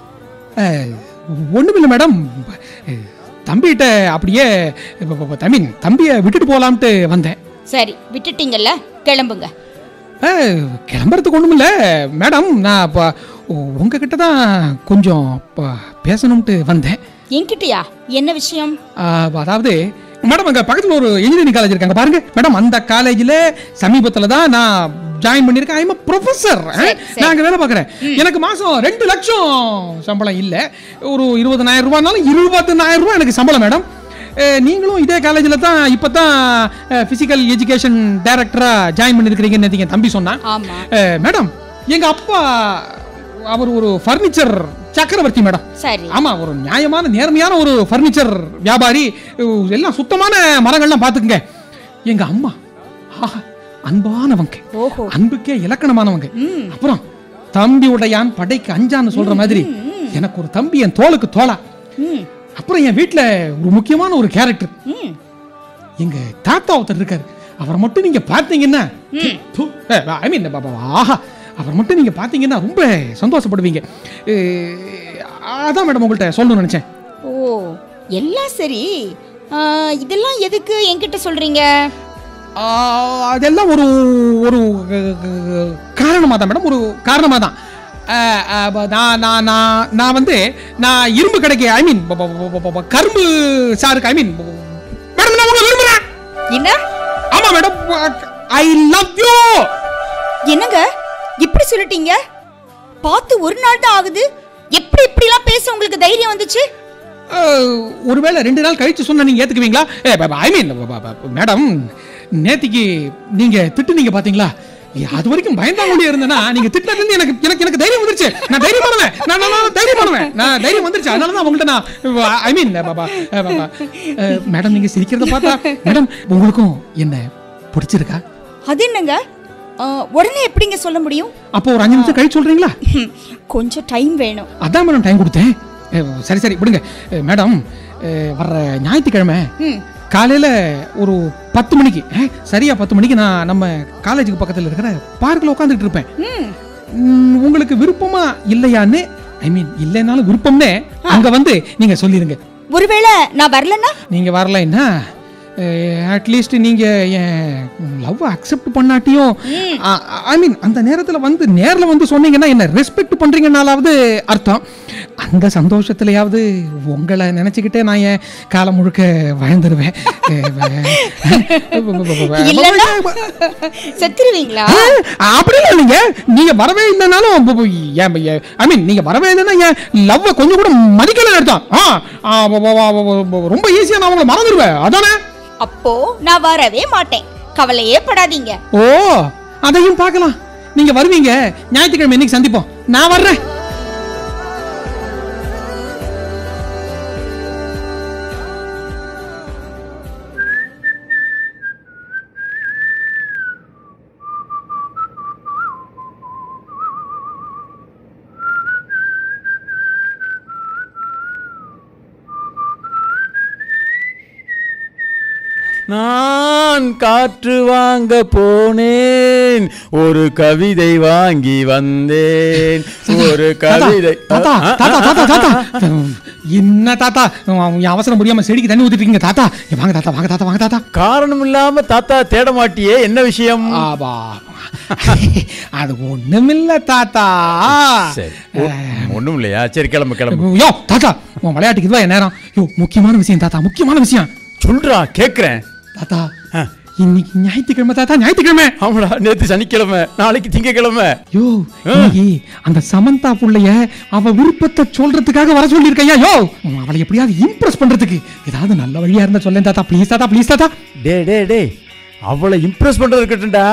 ஒண்ணுமில்லை மேடம், தம்பிகிட்ட அப்படியே தம்பியை விட்டுட்டு போலாம்ட்டு வந்தேன்.
சரி, விட்டுட்டீங்கல்ல, கிளம்புங்க.
கிளம்புறதுக்கு ஒண்ணுமில்ல மேடம், நான் இப்போ உங்ககிட்ட தான் கொஞ்சம் பேசணும்ட்டு வந்தேன்.
என்கிட்டயா? என்ன விஷயம்?
அதாவது மேடம், அங்க பக்கத்துல ஒரு இன்ஜினியரிங் காலேஜ் இருக்காங்க பாருங்க மேடம். அந்த காலேஜ்ல சமீபத்துல தான் நான் ஜாயின் பண்ணிருக்கேன். I'm professor. நான் அங்க வேலை பார்க்குறேன். எனக்கு மாசம் 2 லட்சம் சம்பளம் இல்ல, ஒரு 20,000 ரூபாய்னாலும் 29,000 ரூபாய் எனக்கு சம்பளம் மேடம். நீங்களும் இதே காலேஜில் தான் இப்போ தான் ஃபிசிக்கல் எஜுகேஷன் டைரக்டரா ஜாயின் பண்ணிருக்கிறீங்கன்னு என் தம்பி சொன்னான். மேடம், எங்க அப்பா அவர் ஒரு ஃபர்னிச்சர் சக்கரவர்த்தி மேடம்.
சரி.
ஆமா, ஒரு நியாயமான நேர்மையான ஒரு ஃபர்னிச்சர் வியாபாரி. எல்லாம் சுத்தமான மரங்கள்லாம் பாத்துக்குங்க. எங்க அம்மா அன்பானவங்க, அன்புக்கே இலக்கணமானவங்க. அப்புறம் தம்பி உடையான் படைக்கு அஞ்சான்னு சொல்ற மாதிரி எனக்கு ஒரு தம்பி என் தோளுக்கு தோளா. அப்புறம் என் வீட்டில் ஒரு முக்கியமான ஒரு கேரக்டர், எங்க தாத்தா ஒருத்தர் இருக்காரு. அவரை மட்டும் நீங்க பார்த்தீங்கன்னா, ஐ மீன் ஆஹா, அவர் மட்டும் நீங்க பார்த்தீங்கன்னா ரொம்ப சந்தோஷப்படுவீங்க. அதான் மேடம் உங்கள்கிட்ட சொல்லணும்னு நினைச்சேன்.
ஓ, எல்லாம் சரி. இதெல்லாம் எதுக்கு என்கிட்ட சொல்றீங்க?
அதெல்லாம் ஒரு ஒரு காரணமாக தான் மேடம், ஒரு காரணமாக தான். நான் வந்து நான் இரும்பு கடைக்கு, ஐ மீன் கரும்பு சாருக்கு, ஐ மீன் மேடம் நான் உங்களை விரும்புறேன்.
என்ன?
ஆமா மேடம், ஐ லவ் யூ.
என்னங்க இப்படி சொல்லிட்டீங்க? பார்த்து ஒரு நாள் தான் ஆகுது, எப்படி இப்படிலாம் பேச உங்களுக்கு தைரியம் வந்துச்சு?
ஒருவேளை 2 நாள் கழிச்சு சொன்னா நீங்க ஏத்துக்குவீங்களா? ஐ மீன் மேடம், நேத்திக்கு நீங்க திட்டுனீங்க பாத்தீங்களா, அது வரைக்கும் பயந்தாங்கொண்டே இருந்தேன்னா, நீங்க திட்டினது எனக்கு எனக்கு எனக்கு தைரியம் வந்துருச்சு. நான் தைரியம் பண்ணுவேன், நான் தைரியம் பண்ணுவேன், நான் தைரியம் வந்துருச்சு. அதனால தான் உங்கள்கிட்ட நான் ஐ மீன் மேடம் நீங்க சிரிக்கிறத பார்த்தா மேடம் உங்களுக்கும் என்ன பிடிச்சிருக்கா?
அது என்னங்க உடனே எப்படிங்க சொல்ல முடியும்?
அப்போ ஒரு 5 நிமிஷம் கழிச்சு சொல்றீங்களா?
கொஞ்சம் டைம் வேணும்.
அதான் மேடம் டைம் கொடுத்தேன். சரி சரி விடுங்க மேடம். வர்ற ஞாயிற்றுக்கிழமை காலையில் ஒரு 10 மணிக்கு, சரியா 10 மணிக்கு நான் நம்ம காலேஜுக்கு பக்கத்தில் இருக்கிற பார்க்கில் உட்காந்துட்டு இருப்பேன். உங்களுக்கு விருப்பமா இல்லையான்னு, ஐ மீன் இல்லைனாலும் விருப்பம்னே அங்கே வந்து நீங்கள் சொல்லிடுங்க.
ஒருவேளை நான் வரலன்னா?
நீங்கள் வரலைன்னா அட்லீஸ்ட் நீங்கள் என் லவ் அக்செப்ட் பண்ணாட்டியும், ஐ மீன் அந்த நேரத்தில் வந்து நேரில் வந்து சொன்னீங்கன்னா என்ன ரெஸ்பெக்ட் பண்ணுறீங்கன்னாலாவது அர்த்தம். அந்த சந்தோஷத்துலையாவது உங்களை நினச்சிக்கிட்டே நான் என் காலம் முழுக்க வாழ்ந்துருவேன்.
செத்துருவீங்களா?
அப்படி இல்லை, நீங்கள் வரவே இல்லைனாலும், ஐ மீன் நீங்கள் வரவே இல்லைன்னா என் லவ்வை கொஞ்சம் கூட மதிக்கலன்னு அர்த்தம். ரொம்ப ஈஸியாக நான் உங்களை மறந்துடுவேன். அதானே?
அப்போ நான் வரவே மாட்டேன், கவலையே படாதீங்க.
ஓ, அதையும் பார்க்கலாம். நீங்க வருவீங்க, ஞாயிற்றுக்கிழமை இன்னைக்கு சந்திப்போம். நான் வர்றேன்.
நான் காற்று வாங்க போனேன், ஒரு கவிதை வாங்கி வந்தேன், ஒரு கவிதை.
என்ன தாத்தா அவசரம் முடியாம செடிக்கு தண்ணி ஊத்திட்டு இருக்கீங்க? தாத்தா வாங்க தாத்தா, வாங்க தாத்தா, வாங்க தாத்தா.
காரணம் இல்லாம தாத்தா தேட மாட்டியே, என்ன விஷயம்?
அது ஒண்ணுமில்ல தாத்தா.
ஒண்ணும் இல்லையா? சரி கிளம்பு கிளம்பு.
யோ தாத்தா, உன் விளையாட்டுக்கு இதுவா நேரம்? யோ முக்கியமான விஷயம் தாத்தா, முக்கியமான விஷயம்.
சொல்றா கேக்குறேன்.
தாத்தா இன்னைக்கு ஞாயிற்றுக்கிழமை தாத்தா, ஞாயிற்றுக்கிழமை.
ஆமாடா, நேத்து சனிக்கிழமை, நாளைக்கு திங்கக்கிழமை.
யோ இன்னைக்கு அந்த சமந்தா புள்ளைய அவ விருப்பத்தை சொல்றதுக்காக வர சொல்லியிருக்கையா? யோ அவளை எப்படியாவது இம்ப்ரெஸ் பண்றதுக்கு ஏதாவது நல்ல வழியா இருந்தா சொல்லேன் தாத்தா, ப்ளீஸ் தாத்தா, ப்ளீஸ் தாத்தா.
டே டே டே, அவளை இம்ப்ரெஸ் பண்றது இருக்கட்டும்டா.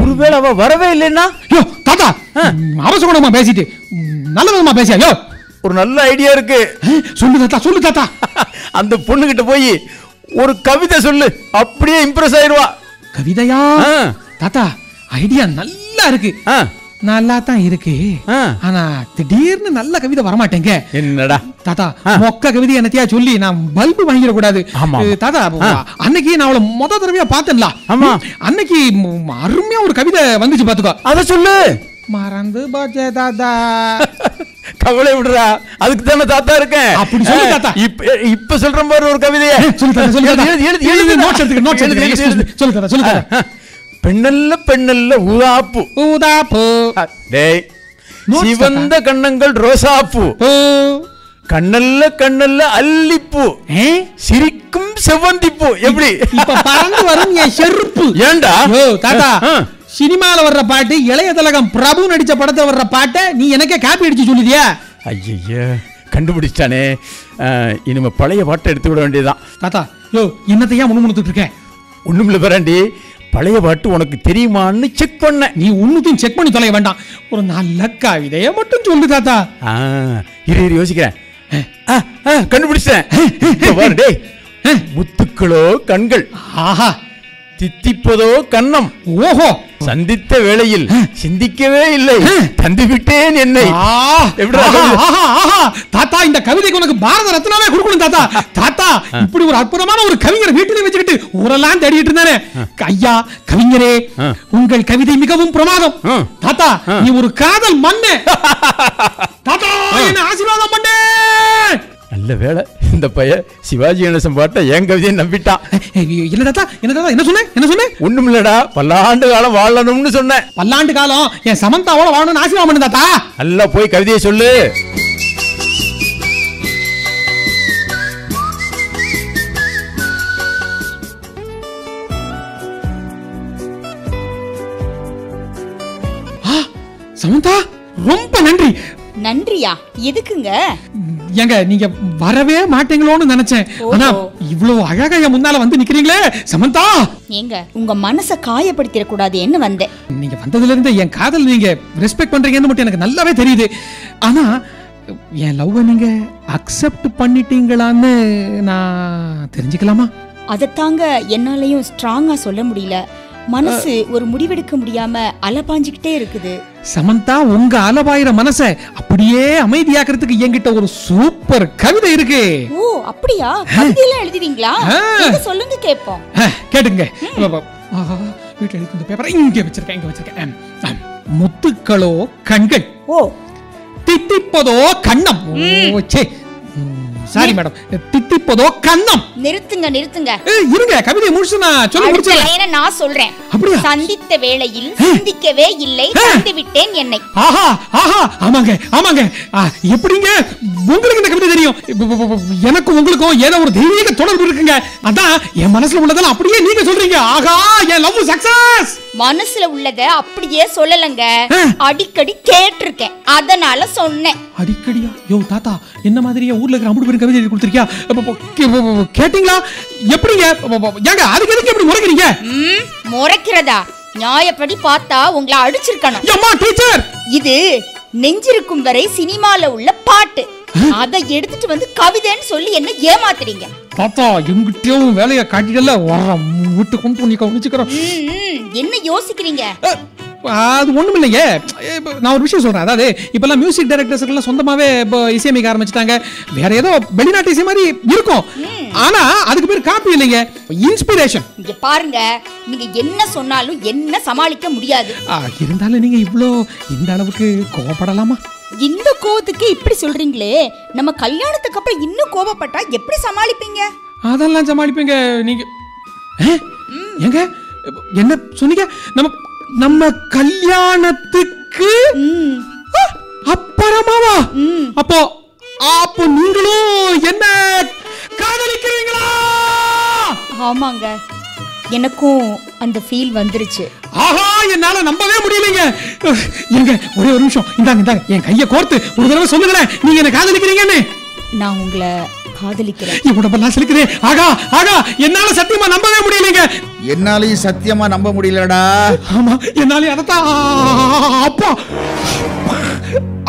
ஒருவேளை அவ வரவே இல்லைன்னா?
யோ தாத்தா அவசரமா பேசிட்டு நல்ல விதமா பேசியா? யோ
ஒரு நல்ல ஐடியா இருக்கு.
சொல்லு தாத்தா, சொல்லு தாத்தா.
அந்த பொண்ணு கிட்ட போய் ஒரு கவிதை சொல்லு, அப்படியே இம்ப்ரெஸ் ஆயிடுவா.
கவிதையா? தாத்தா ஐடியா நல்லா இருக்கு, நல்லா தான் இருக்கு. ஆனா திடீர்னு நல்ல கவிதை வரமாட்டேங்க.
என்னடா
தாத்தா, மொக்க கவிதை என்னத்தையா சொல்லி நான் பல்பு வாங்கிட கூடாது தாத்தா. அன்னைக்கு நான் அவளை முத தடவையா பார்த்தேன்ல, அன்னைக்கு அருமையா ஒரு கவிதை வந்துச்சு பாத்துக்கோ.
அத சொல்லு.
மறந்து போச்சே தாத்தா.
கவலை விடுறா, அதுக்கு தானே தாத்தா இருக்கேன்.
அப்படி சொல்லு தாத்தா.
இப்ப சொல்ற மாதிரி ஒரு கவிதையை
சொல்லு தாத்தா, சொல்லு தாத்தா. எழுதி நோட்ஸ் எடுத்துக்க, நோட்ஸ் எடுத்துக்க. சொல்லு தாத்தா, சொல்லு தாத்தா.
பெண்ணல்ல பெண்ணல்ல ஊதாப்பு
ஊதாப்பு.
டேய், சிவந்த கண்ணங்கள் ரோசாப்பூ, கண்ணல்ல கண்ணல்ல அல்லிப்பூ, சிரிக்கும் செவ்வந்திப்பூ. எப்படி
இப்ப பறந்து வரும் என் செருப்பு?
ஏண்டா
தாத்தா, சினிமால வர்ற பாட்டு, இளைய திலகம் பிரபு நடிச்ச படத்துல வர்ற பாட்டை நீ எனக்கே காப்பி அடிச்சு சொல்லுதியா?
ஐயா கண்டுபிடிச்சானே. இனிமே பழைய பாட்டை எடுத்து விட வேண்டியதுதான்.
தாத்தா யோ என்னத்தையா முணுமுணுத்துட்டு இருக்க?
ஒண்ணுமில்ல பேராண்டி, பழைய பாட்டு உனக்கு தெரியுமான்னு செக் பண்ண.
நீ ஒன்னுத்தையும் செக் பண்ணி தொலைய வேண்டாம், ஒரு நல்ல கவிதைய மட்டும் சொல்லு தாத்தா.
இரு யோசிக்கிறேன். கண்டுபிடிச்சேன். டேய், முத்துக்களோ கண்கள்,
ஆஹா,
தித்திப்பதோ கண்ணம்.
ஓஹோ,
சந்தித்த வேளையில் சிந்திக்கவே இல்லை, தந்துவிட்டேன் என்னை.
தாத்தா, இந்த கவிதைக்கு உனக்கு பாரத ரத்னாவே கொடுக்கணும் தாத்தா. தாத்தா, இப்படி ஒரு அற்புதமான ஒரு கவிஞரை வீட்டிலே வச்சுக்கிட்டு ஊரெல்லாம் தேடிட்டு இருந்தானே. ஐயா கவிஞரே, உங்கள் கவிதை மிகவும் பிரமாதம். தாத்தா, நீ ஒரு காதல் மண்ணே. தாத்தா, என்ன ஆசீர்வாதம் பண்ணே.
நல்ல வேளை இந்த பையன் சிவாஜி கணேசன் பாட்ட என் கவிதையை நம்பிட்டான்.
என்ன தாத்தா, என்ன சொன்னேன்?
ஒண்ணும் இல்லடா, பல்லாண்டு காலம் வாழணும்னு சொன்னேன்.
பல்லாண்டு காலம் என் சமந்தாவோட வாழணும்னு ஆசீர்வாதம் பண்ணு தாத்தா.
நல்லா போய் கவிதையை சொல்லு.
சமந்தா, ரொம்ப நன்றி.
நன்றியா? எதுக்குங்க?
ஏங்க, நீங்க வரவே மாட்டீங்களோன்னு நினைச்சேன். ஆனா இவ்வளவு அழகா என் முன்னால வந்து நிக்கிறீங்களே சமந்தா.
ஏங்க, உங்க மனசை காயப்படுத்திட கூடாது என்ன வந்தேன்.
நீங்க வந்ததுல இருந்து என் காதல் நீங்க ரெஸ்பெக்ட் பண்றீங்கன்னு மட்டும் எனக்கு நல்லாவே தெரியுது. ஆனா என் லவ் நீங்க அக்செப்ட் பண்ணிட்டீங்களான்னு நான் தெரிஞ்சுக்கலாமா?
அதைத்தாங்க என்னாலையும் ஸ்ட்ராங்கா சொல்ல முடியல. மனசு ஒரு முடிவெடுக்க முடியாம அலபாஞ்சுக்கிட்டே இருக்குது.
சமந்தா, உங்க அலபாயிர மனசை அப்படியே அமைதியாக்குறதுக்கு என்கிட்ட ஒரு சூப்பர் கவிதை இருக்கு.
ஓ, அப்படியா? கவிதையெல்லாம் எழுதுவீங்களா? சொல்லுங்க கேட்போம்.
கேட்டுங்க. வீட்டுல இருக்கு இந்த பேப்பர் இங்க வச்சிருக்கேன். முத்துக்களோ கண்கள், ஓ தித்திப்பதோ கண்ணம். சாரி மேடம், தித்திப்பதோ கண்ணம்.
நிறுத்துங்க.
இருங்க, கவிதை முடிச்சு நான் சொல்லி முடிச்சேன்.
நான் சொல்றேன். சந்தித்த வேளையில் சிந்திக்கவே இல்லை, தந்து விட்டேன் என்னை.
ஆமாங்க. எப்படிங்க உங்களுக்கு இந்த கவிதை தெரியும்? எனக்கு உங்களுக்கும் ஏதோ ஒரு தெய்வீக தொடர்பு இருக்குங்க. அதான் என் மனசுல உள்ளதெல்லாம் அப்படியே நீங்க சொல்றீங்க. ஆகா, என் லவ் சக்சஸ்.
மனசுல உள்ளத அப்படியே சொல்லலங்க, அடிக்கடி கேட்டிருக்கேன், அதனால சொன்னேன்.
அடிக்கடியா? யோ தாத்தா, என்ன மாதிரியே ஊர்ல இருக்கிற அம்புட்டு பேர் கவிதை எழுதி கொடுத்திருக்கியா? கேட்டீங்களா? எப்படிங்க? ஏங்க, அதுக்கு எதுக்கு எப்படி முறைக்கிறீங்க?
முறைக்கிறதா? நியாயப்படி பார்த்தா உங்களை அடிச்சிருக்கணும்.
அம்மா டீச்சர்,
இது நெஞ்சிருக்கும் வரை சினிமால உள்ள பாட்டு. அதை எடுத்துட்டு வந்து கவிதைன்னு சொல்லி என்ன ஏமாத்துறீங்க?
தாத்தா, எங்கிட்டயும் வேலையை காட்டிடல, வர விட்டு கொண்டு நீ கவனிச்சுக்கிறோம்.
என்ன யோசிக்கிறீங்க?
அது ஒண்ணும் இல்லையே. நான் ஒரு விஷயம் சொல்றேன். அதாவது இப்பெல்லாம் மியூசிக் டைரக்டர்ஸ் சொந்தமாவே இப்போ இசையமைக்க ஆரம்பிச்சுட்டாங்க. வேற ஏதோ வெளிநாட்டு இசை மாதிரி இருக்கும். ஆனா அதுக்கு பேர் காப்பி இல்லைங்க, இன்ஸ்பிரேஷன்.
இங்க பாருங்க, நீங்க என்ன சொன்னாலும் என்ன சமாளிக்க முடியாது.
இருந்தாலும் நீங்க இவ்ளோ இந்த அளவுக்கு கோபப்படலாமா?
இந்த கோவத்துக்கு இப்படி சொல்றீங்களே, நம்ம கல்யாணத்துக்கு அப்புறம் இன்னும் கோபப்பட்டா எப்படி சமாளிப்பீங்க?
அதெல்லாம் சமாளிப்பீங்க நீங்க. எங்க என்ன சொன்னீங்க? நம்ம கல்யாணத்துக்கு அப்புறமாவா? அப்போ நீங்களும் என்ன காதலிக்கிறீங்களா?
ஆமாங்க, எனக்கும் அந்த ஃபீல் வந்துருச்சு.
ஆஹா, என்னால நம்பவே முடியலைங்க. எங்க ஒரே ஒரு நிமிஷம், இந்தாங்க என் கையை கோர்த்து ஒரு தடவை சொல்லுங்களேன், நீங்க என்ன காதலிக்கிறீங்கன்னு.
நான் உங்களை காதலிக்கிறேன்.
என் உடம்பெல்லாம் சிலிக்கிறேன். ஆகா, என்னால சத்தியமா நம்பவே முடியலைங்க.
என்னாலையும் சத்தியமா நம்ப முடியலடா.
ஆமா, என்னாலையும் அதான்.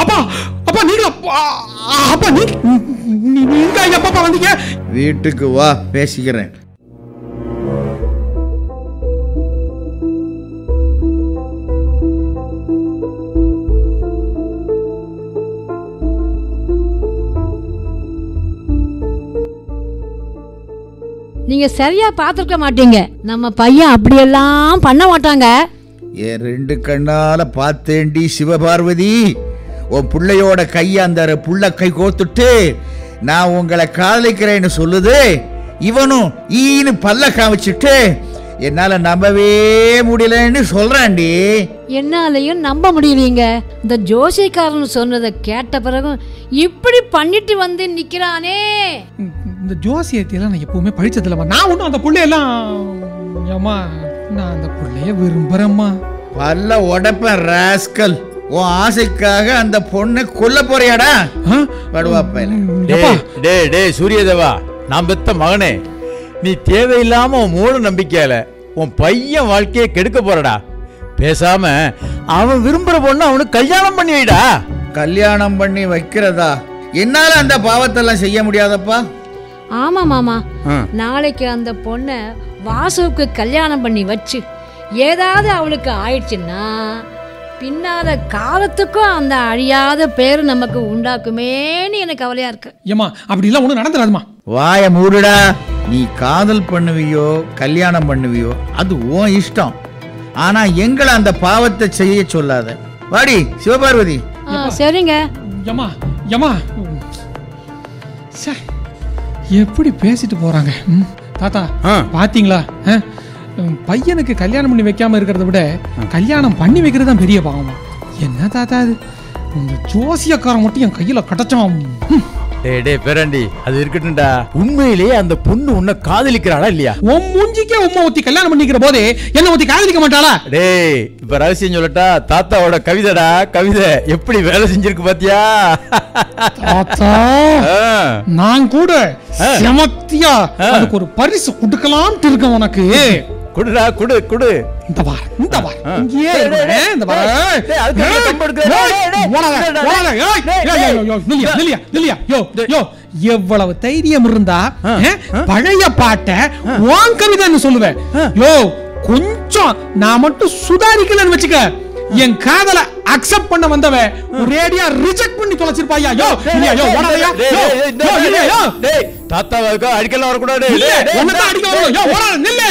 அப்பா நீங்க எப்பா வந்தீங்க?
வீட்டுக்கு வா, பேசிக்கிறேன்.
நீங்க சரியா பாத்துக்க மாட்டீங்க. நம்ம பையன் அப்படியெல்லாம் பண்ண மாட்டாங்க.
என் ரெண்டு கண்ணால பார்த்தேண்டி சிவபார்வதி. உன் பிள்ளையோட கையை அந்த புள்ள கை கோத்துட்டு நான் உங்களை காதலிக்கிறேன்னு சொல்லுது. இவனும் ஈன்னு பல்ல காமிச்சிட்டு என்னால நம்பவே முடியலன்னு சொல்றாண்டி.
என்னாலையும் நம்ப முடியலீங்க. இந்த ஜோசிக்காரன் சொன்னதை கேட்ட பிறகு இப்படி பண்ணிட்டு வந்து நிக்கிறானே.
இந்த ஜோசியத்தையெல்லாம் நான் எப்பவுமே படிச்சதில்லம்மா. நான் ஒன்றும் அந்த பிள்ளையெல்லாம் ஏமா, நான் அந்த பிள்ளைய விரும்புறேம்மா.
பல்ல உடப்ப ராஸ்கல். உன் ஆசைக்காக அந்த பொண்ணை கொல்ல போறியாடா?
டே சூரியதேவா, நான் பெத்த மகனே, நீ தேவையில்லாம உன் மூட நம்பிக்கையால உன் பையன் வாழ்க்கையை கெடுக்க போறடா. பேசாம அவன் விரும்புற பொண்ணு அவனுக்கு கல்யாணம் பண்ணி வைடா.
கல்யாணம் பண்ணி வைக்கிறதா? என்னால அந்த பாவத்தெல்லாம் செய்ய முடியாதப்பா.
ஆமா மாமா, நாளைக்கு அந்த பொண்ணை வாசுவுக்கு கல்யாணம் பண்ணி வச்சு ஏதாவது அவளுக்கு ஆயிடுச்சுன்னா பின்னால காலத்துக்கும் அந்த அழியாத பேர் நமக்கு உண்டாக்குமேன்னு எனக்கு கவலையா இருக்கு.
ஏமா அப்படிலாம் ஒன்றும் நடந்துடாதுமா.
வாய மூடுடா. நீ காதல் பண்ணுவியோ கல்யாணம் பண்ணுவியோ அது உன் இஷ்டம். ஆனா எங்களை அந்த பாவத்தை செய்ய சொல்லாத. வாடி சிவபார்வதி.
சரிங்க.
ஏமா ஏமா எப்படி பேசிட்டு போறாங்க. தாத்தா பாத்தீங்களா, பையனுக்கு கல்யாணம் பண்ணி வைக்காம இருக்கிறத விட கல்யாணம் பண்ணி வைக்கிறது தான் பெரிய பாவமா. என்ன தாத்தா இது, இந்த ஜோசியக்காரன் மட்டும் என் கையில கிடைச்சான்.
டேய் பேராண்டி, அது இருக்கட்டும்டா. உண்மையிலேயே அந்த பொண்ணு உன்னை காதலிக்கிறாளா இல்லையா?
உன் மூஞ்சிக்கே உம்மா ஊத்தி கல்யாணம் பண்ணிக்கிற போது என்ன ஊத்தி காதலிக்க மாட்டாளா?
டேய் இப்ப ரகசியம் சொல்லட்டா, தாத்தாவோட கவிதைடா. கவிதை எப்படி வேலை செஞ்சிருக்கு பாத்தியா?
தாத்தா நான் கூட செமத்தியா அதுக்கு ஒரு பரிசு கொடுக்கலாம்னு இருக்கேன் உனக்கு.
குடுடா குடு குடு.
இந்த பார் இந்த பார் இங்கே இந்த பார். எவ்வளவு தைரியம் இருந்தா பழைய பாட்டை வான் கவிதைன்னு சொல்லுவேன். யோ கொஞ்சம் நான் மட்டும் சுதாரிக்கலன்னு வச்சுக்க, என் காதல அக்செப்ட் பண்ண வந்தவ ரேடியா ரிஜெக்ட் பண்ணி தொலைச்சிருப்பாயா. யோ இல்லையா? யோ ஓடாதயா? யோ இல்லையா? யோ
டேய் தாத்தாவுக்கு அடிக்கலாம் வர கூடாது.
உன்னை அடிக்க வரணும். யோ ஓடாத நில்லு.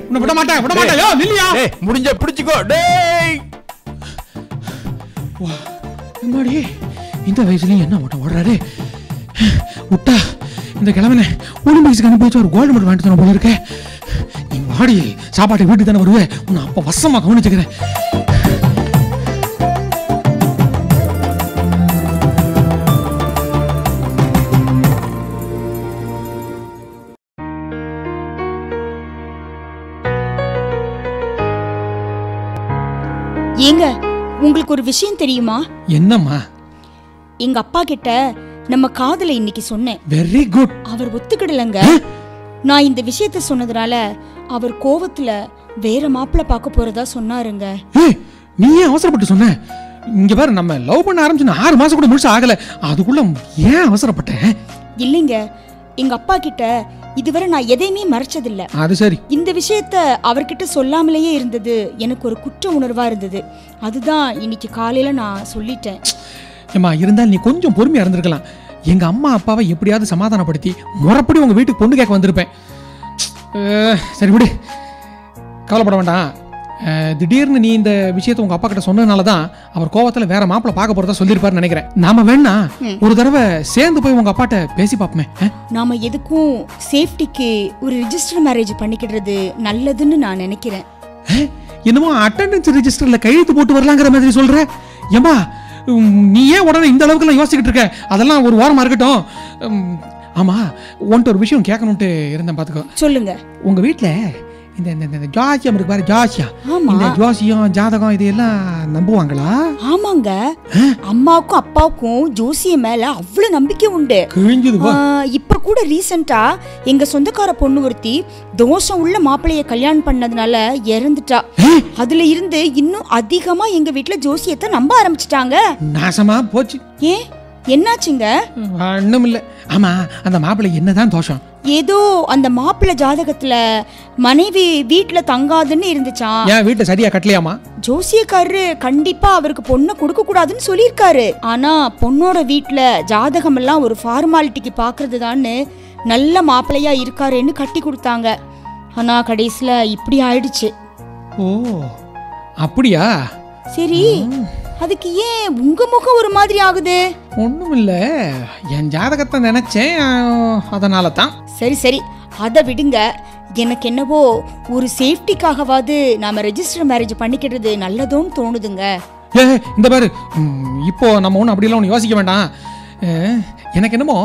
உன்னை விட மாட்டேன் விட மாட்டேன். யோ நில்லையா?
டேய் முடிஞ்ச பிடிச்சுக்கோ. டேய்
வா அம்மாடி, இந்த வயசுலயும் என்ன ஓடுறாரு விட்டா. இந்த கிழவனை ஒலிம்பிக்ஸ்க்கு அனுப்பி ஒரு கோல்டு மெடல் வாங்கிட்டு போல இருக்க. நீ வாடி, சாப்பாட்டை வீட்டுக்கு தானே வருவேன். உன்னை அப்ப வசமா கவனிச்சுக்கிறேன்.
ஏங்க உங்களுக்கு ஒரு விஷயம் தெரியுமா?
என்னம்மா?
எங்க அப்பா கிட்ட நம்ம காதலை இன்னைக்கு சொன்னேன்.
Very good.
அவர் ஒத்துக்கிடலங்க. நான் இந்த விஷயத்த சொன்னதுனால அவர் கோவத்துல வேற மாப்பிள்ளை பார்க்க போறதா சொன்னாருங்க.
நீ ஏன் அவசரப்பட்டு சொன்ன? இங்க பாரு, நம்ம லவ் பண்ண ஆரம்பிச்சு 6 மாசம் கூட முழுசா ஆகல, அதுக்குள்ள ஏன் அவசரப்பட்ட?
இல்லைங்க, எங்க அப்பா கிட்ட இதுவரை நான் எதையுமே மறைச்சதில்ல.
அது சரி.
இந்த விஷயத்த அவர்கிட்ட சொல்லாமலேயே இருந்தது எனக்கு ஒரு குற்ற உணர்வா இருந்தது. அதுதான் இன்னைக்கு காலையில நான் சொல்லிட்டேன்.
ஏமா இருந்தாலும் நீ கொஞ்சம் பொறுமையா இருந்திருக்கலாம். எங்க அம்மா அப்பாவை எப்படியாவது சமாதானப்படுத்தி முறைப்படி உங்க வீட்டுக்கு பொண்ணு கேட்க வந்திருப்பேன். சரி விடு, கவலைப்பட வேண்டாம். திடீர்னு நீ இந்த விஷயத்தை உங்க அப்பா கிட்ட சொன்னதுனாலதான் அவர் கோவத்துல வேற மாப்பிள்ள பார்க்க போறதா சொல்லிருப்பாருன்னு நினைக்கிறேன். நாம வேணா ஒரு தடவை சேர்ந்து போய் உங்க அப்பாட்ட பேசி பாப்போமே.
நாம எதுக்கும் சேஃப்டிக்கு ஒரு ரிஜிஸ்டர் மேரேஜ் பண்ணிக்கிறது நல்லதுன்னு நான் நினைக்கிறேன்.
என்னமோ அட்டெண்டன்ஸ் ரிஜிஸ்டர்ல கையெழுத்து போட்டு வரலாங்கிற மாதிரி சொல்ற. ஏமா நீ ஏன் உடனே இந்த அளவுக்கு எல்லாம் யோசிச்சுக்கிட்டு இருக்க? அதெல்லாம் ஒரு வாரமா இருக்கட்டும். ஆமா, உன்கிட்ட ஒரு விஷயம் கேட்கணும்ட்டு இருந்தேன், பாத்துக்கோ.
சொல்லுங்க.
உங்க வீட்டுல இந்த ஜாசியம் இருக்கு பாரு, ஜாசியம், இந்த ஜோசியம் ஜாதகம் இதெல்லாம் நம்புவாங்களா?
ஆமாங்க, அம்மாவுக்கும் அப்பாவுக்கும் ஜோசிய மேல அவ்வளவு நம்பிக்கை உண்டு. இப்ப கூட ரீசெண்டா எங்க சொந்தக்கார பொண்ணு ஒருத்தி தோஷம் உள்ள மாப்பிள்ளைய கல்யாணம் பண்ணதுனால இறந்துட்டா. அதுல இருந்து இன்னும் அதிகமா எங்க வீட்டுல ஜோசியத்தை நம்ப ஆரம்பிச்சிட்டாங்க.
நாசமா போச்சு.
ஏன் என்னாச்சுங்க?
ஒண்ணும் இல்ல. ஆமா, அந்த மாப்பிள்ளை என்னதான் தோஷம்?
ஏதோ அந்த மாப்பிள்ளை ஜாதகத்துல மனைவி வீட்டுல தங்காதுன்னு இருந்துச்சாம்.
ஏன் வீட்டை சரியா கட்டலையாமா?
ஜோசியக்காரரு கண்டிப்பா அவருக்கு பொண்ணை கொடுக்க கூடாதுன்னு சொல்லியிருக்காரு. ஆனா பொண்ணோட வீட்டுல ஜாதகம் எல்லாம் ஒரு ஃபார்மாலிட்டிக்கு பாக்குறதுதான்னு நல்ல மாப்பிள்ளையா இருக்காருன்னு கட்டி கொடுத்தாங்க. ஆனா கடைசியில இப்படி ஆயிடுச்சு.
ஓ அப்படியா?
சரி, அதுக்கு ஏன் உங்க முகம் ஒரு மாதிரி ஆகுது?
ஒண்ணும் இல்ல, என் ஜாதகத்தை நினைச்சேன், அதனால தான்.
சரி சரி, அதை விடுங்க. எனக்கு என்னவோ ஒரு சேஃப்டிக்காகவாது நாம ரெஜிஸ்டர் மேரேஜ் பண்ணிக்கிறது நல்லதோன்னு தோணுதுங்க.
இந்த பாரு, இப்போ நம்ம ஒன்றும் அப்படிலாம் ஒன்று யோசிக்க வேண்டாம். எனக்கு என்னமோ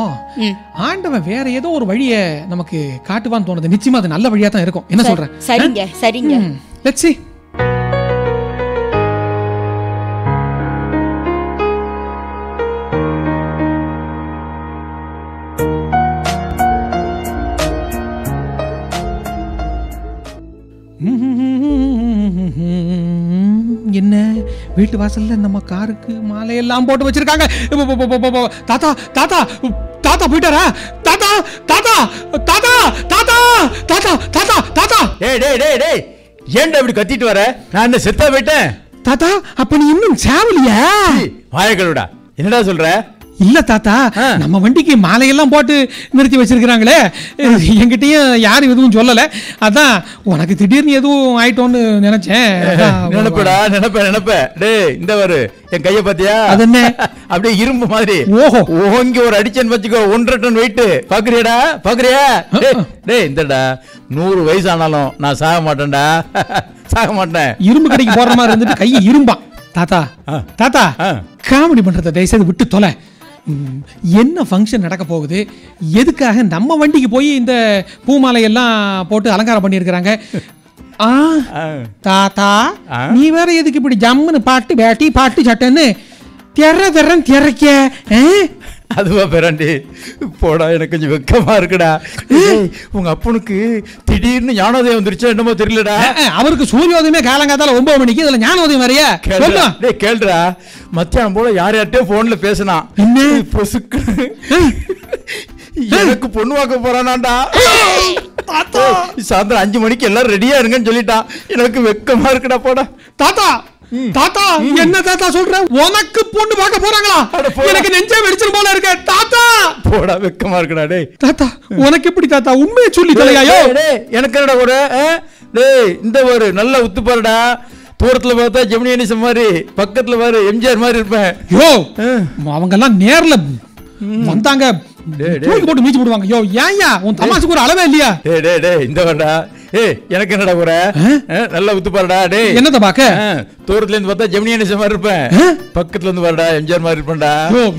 ஆண்டவன் வேற ஏதோ ஒரு வழியை நமக்கு காட்டுவான்னு தோணுது. நிச்சயமா அது நல்ல வழியா தான் இருக்கும். என்ன சொல்றேன்?
சரிங்க சரிங்க.
Let's see. என்ன வீட்டு வாசல்ல நம்ம காருக்கு மாலையெல்லாம் போட்டு வச்சிருக்காங்க. தாத்தா தாத்தா தாத்தா போயிட்டாரா? தாத்தா தாத்தா தாத்தா தாத்தா தாத்தா தாத்தா தாத்தா.
டேய் டேய் டேய் டேய், ஏன்டா இப்படி கத்திட்டு வர? நான் என்ன செத்தா போயிட்டேன்?
தாத்தா அப்ப நீ இன்னும் சாவலியா?
வாயக்கழுடா, என்னடா சொல்ற?
இல்ல தாத்தா, நம்ம வண்டிக்கு மாலையெல்லாம் போட்டு நிறுத்தி வச்சிருக்கிறாங்களே, என்கிட்டயும் யாரும் எதுவும் சொல்லல. அதான் உனக்கு திடீர்னு எதுவும் ஆயிட்டோன்னு நினைச்சேன்.
நினைப்படா, நினைப்ப. டேய் இந்த வரு, என் கைய பாத்தியா?
அது என்ன
அப்படியே இரும்பு மாதிரி.
ஓஹோ,
ஓங்கி ஒரு அடிச்சேன்னு வச்சுக்கோ, 1.5 டன் வெயிட். பாக்குறியா? டேய் இந்தடா, 100 வயசு ஆனாலும் நான் சாக மாட்டேன்டா, சாக மாட்டேன்.
இரும்பு கடைக்கு போற மாதிரி இருந்துட்டு கையை இரும்பா. தாத்தா காமெடி பண்றத தயவுசெய்து விட்டு தொலை. என்ன ஃபங்க்ஷன் நடக்க போகுது? எதுக்காக நம்ம வண்டிக்கு போய் இந்த பூமாலையெல்லாம் போட்டு அலங்காரம் பண்ணியிருக்கிறாங்க? தாத்தா நீ வேற எதுக்கு இப்படி ஜம்முன்னு பாட்டு பேட்டி பாட்டு சட்டன்னு திறக்க?
அதுவா பேராண்டி, போடா, எனக்கு கொஞ்சம் வெக்கமா இருக்குடா. உங்க அப்பனுக்கு திடீர்னு ஞானோதயம் வந்துருச்சா என்னமோ தெரியலடா.
அவருக்கு சூரியோதயமே காலங்காத்தால 9 மணிக்கு, இதுல ஞானோதயம் வரையா?
கேள்றா, மத்தியானம் போல யார்கிட்டயோ போன்ல பேசினான். எனக்கு பொண்ணு பார்க்க போறானாண்டா. சாயந்தரம் 5 மணிக்கு எல்லாரும் ரெடியா இருங்கன்னு சொல்லிட்டான். எனக்கு வெக்கமா இருக்குடா. போடா
தாத்தா, என்ன தாத்தா சொல்ற? உனக்கு பொண்ணு பார்க்க போறாங்களா? எனக்கு நெஞ்சே வெடிச்சிரும் போல இருக்க. தாத்தா
போடா, வெக்கமா இருக்குடா. டேய்
தாத்தா, உனக்கு எப்படி தாத்தா உண்மையை சொல்லி தொலையாயோ?
எனக்கு என்னடா ஒரு டேய் இந்த ஒரு நல்ல உத்து பாருடா. தூரத்துல பார்த்தா ஜெமினி கணேசன் மாதிரி, பக்கத்துல பாரு எம்ஜிஆர் மாதிரி இருப்பேன். யோ
அவங்க எல்லாம் நேர்ல வந்தாங்க போட்டு மீச்சு போடுவாங்க. யோ ஏன்யா உன் தமாசுக்கு ஒரு அளவே இல்லையா?
டேய் இந்த வரடா. எனக்கு என்னடா குறை? நல்லா உத்து பாருடா. டேய்
என்னத பாக்க?
தூரத்துல இருந்து பார்த்தா ஜெமினி கணேசன் மாதிரி இருப்பேன், பக்கத்துல இருந்து வரடா எம்ஜிஆர் மாதிரி இருப்பேன்டா.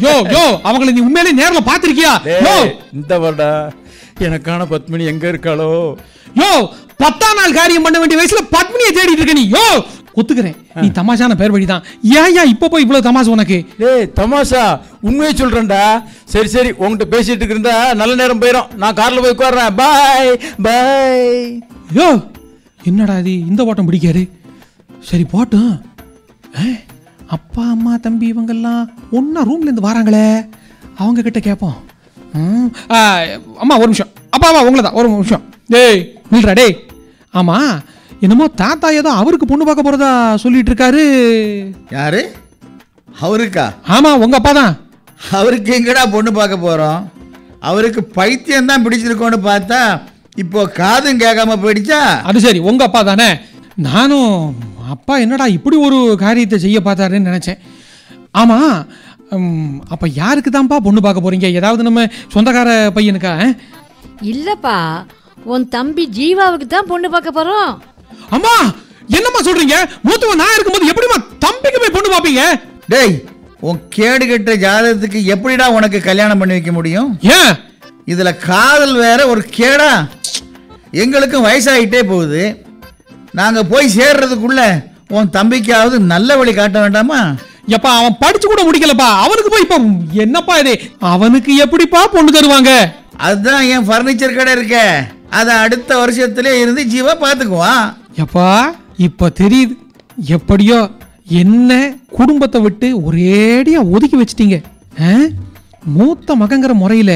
யோ அவங்களை நீ உண்மையிலே நேர்ல பாத்திருக்கியா?
இந்த வரடா, எனக்கான பத்மினி எங்க இருக்காளோ?
யோ 10ஆம் நாள் காரியம் பண்ண வேண்டிய வயசுல பத்மினியை தேடிட்டு இருக்க நீ. யோ ஒத்துக்கிறேன், நீ தமாஷான பேர் வழிதான். ஏன் இப்ப போய் இவ்வளவு தமாசு உனக்கு?
தமாஷா உண்மையை சொல்றேன்டா. சரி உங்ககிட்ட பேசிட்டு இருந்தா நல்ல நேரம் போயிடும். நான் கார்ல போய் உட்கார்றேன். பாய்.
யோ என்னடா இது இந்த ஓட்டம் பிடிக்காரு? சரி போட்டும். அப்பா அம்மா தம்பி இவங்கெல்லாம் ஒன்னா ரூம்ல இருந்து வராங்களே, அவங்க கிட்ட கேட்போம். அம்மா ஒரு நிமிஷம். அப்பா உங்களதான் ஒரு நிமிஷம். டேய் நில்றா. டேய் ஆமா, என்னமோ தாத்தா ஏதோ அவருக்கு பொண்ணு பார்க்க போறதா சொல்லிட்டு இருக்காரு.
யாரு? அவருக்கா?
ஆமா, உங்க அப்பா தான்.
அவருக்கு எங்கடா பொண்ணு பார்க்க போறோம்? அவருக்கு பைத்தியம் தான் பிடிச்சிருக்கோன்னு பார்த்தா இப்போ காதும் கேட்காம போயிடுச்சா?
அது சரி, உங்க அப்பா தானே. நானும் அப்பா என்னடா இப்படி ஒரு காரியத்தை செய்ய பார்த்தாருன்னு நினைச்சேன். ஆமா, அப்ப யாருக்கு தான்ப்பா பொண்ணு பார்க்க போறீங்க? ஏதாவது நம்ம சொந்தக்கார பையனுக்கா?
இல்லப்பா, உன் தம்பி ஜீவாவுக்கு தான் பொண்ணு பார்க்க போறோம்.
அம்மா என்னம்மா சொல்றீங்க? மூத்தவன் நான் இருக்கும்போது எப்படிமா தம்பிக்கு போய் பொண்ணு பார்ப்பீங்க?
டேய் உன் கேடு கெட்ட ஜாதகத்துக்கு எப்படிடா உனக்கு கல்யாணம் பண்ணி வைக்க முடியும்?
ஏன்
இதுல காதல் வேற ஒரு கேடா? எங்களுக்கும் வயசாகிட்டே போகுது. நாங்க போய் சேர்றதுக்குள்ள உன் தம்பிக்காவது நல்ல வழி காட்ட வேண்டாமா?
எப்பா அவன் படிச்சு கூட முடிக்கலப்பா, அவனுக்கு போய் இப்ப என்னப்பா இது? அவனுக்கு எப்படிப்பா பொண்ணு தருவாங்க?
அதுதான் என் பர்னிச்சர் கடை இருக்க, அதை அடுத்த வருஷத்துல இருந்து ஜீவா பாத்துக்குவான்.
எப்பா இப்ப தெரியுது, எப்படியோ என்ன குடும்பத்தை விட்டு ஒரேடியா ஒதுக்கி வச்சிட்டீங்க. மூத்த மகங்கிற முறையில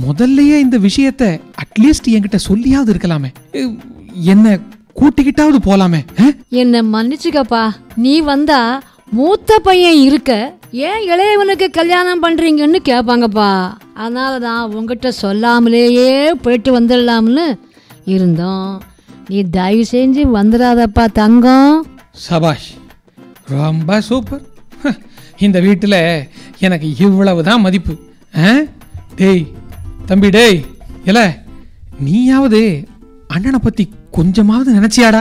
முதல்லயே இந்த விஷயத்தை அட்லீஸ்ட் என்கிட்ட சொல்லியாவது இருக்கலாமே, என்ன கூட்டிக்கிட்டாவது போலாமே.
என்ன மன்னிச்சுக்கப்பா, நீ வந்தா மூத்த பையன் இருக்க ஏன் இளையவனுக்கு கல்யாணம் பண்றீங்கன்னு கேட்பாங்கப்பா. அதனால தான் உங்ககிட்ட சொல்லாமலேயே போயிட்டு வந்துடலாம்னு இருந்தோம். நீ தயவு செஞ்சு வந்துடாதப்பா தங்கம்.
சபாஷ், ரொம்ப சூப்பர். இந்த வீட்டில் எனக்கு இவ்வளவுதான் மதிப்பு. டேய் தம்பி, டேய் இல்ல நீயாவது அண்ணனை பத்தி கொஞ்சமாவது நினைச்சியாடா?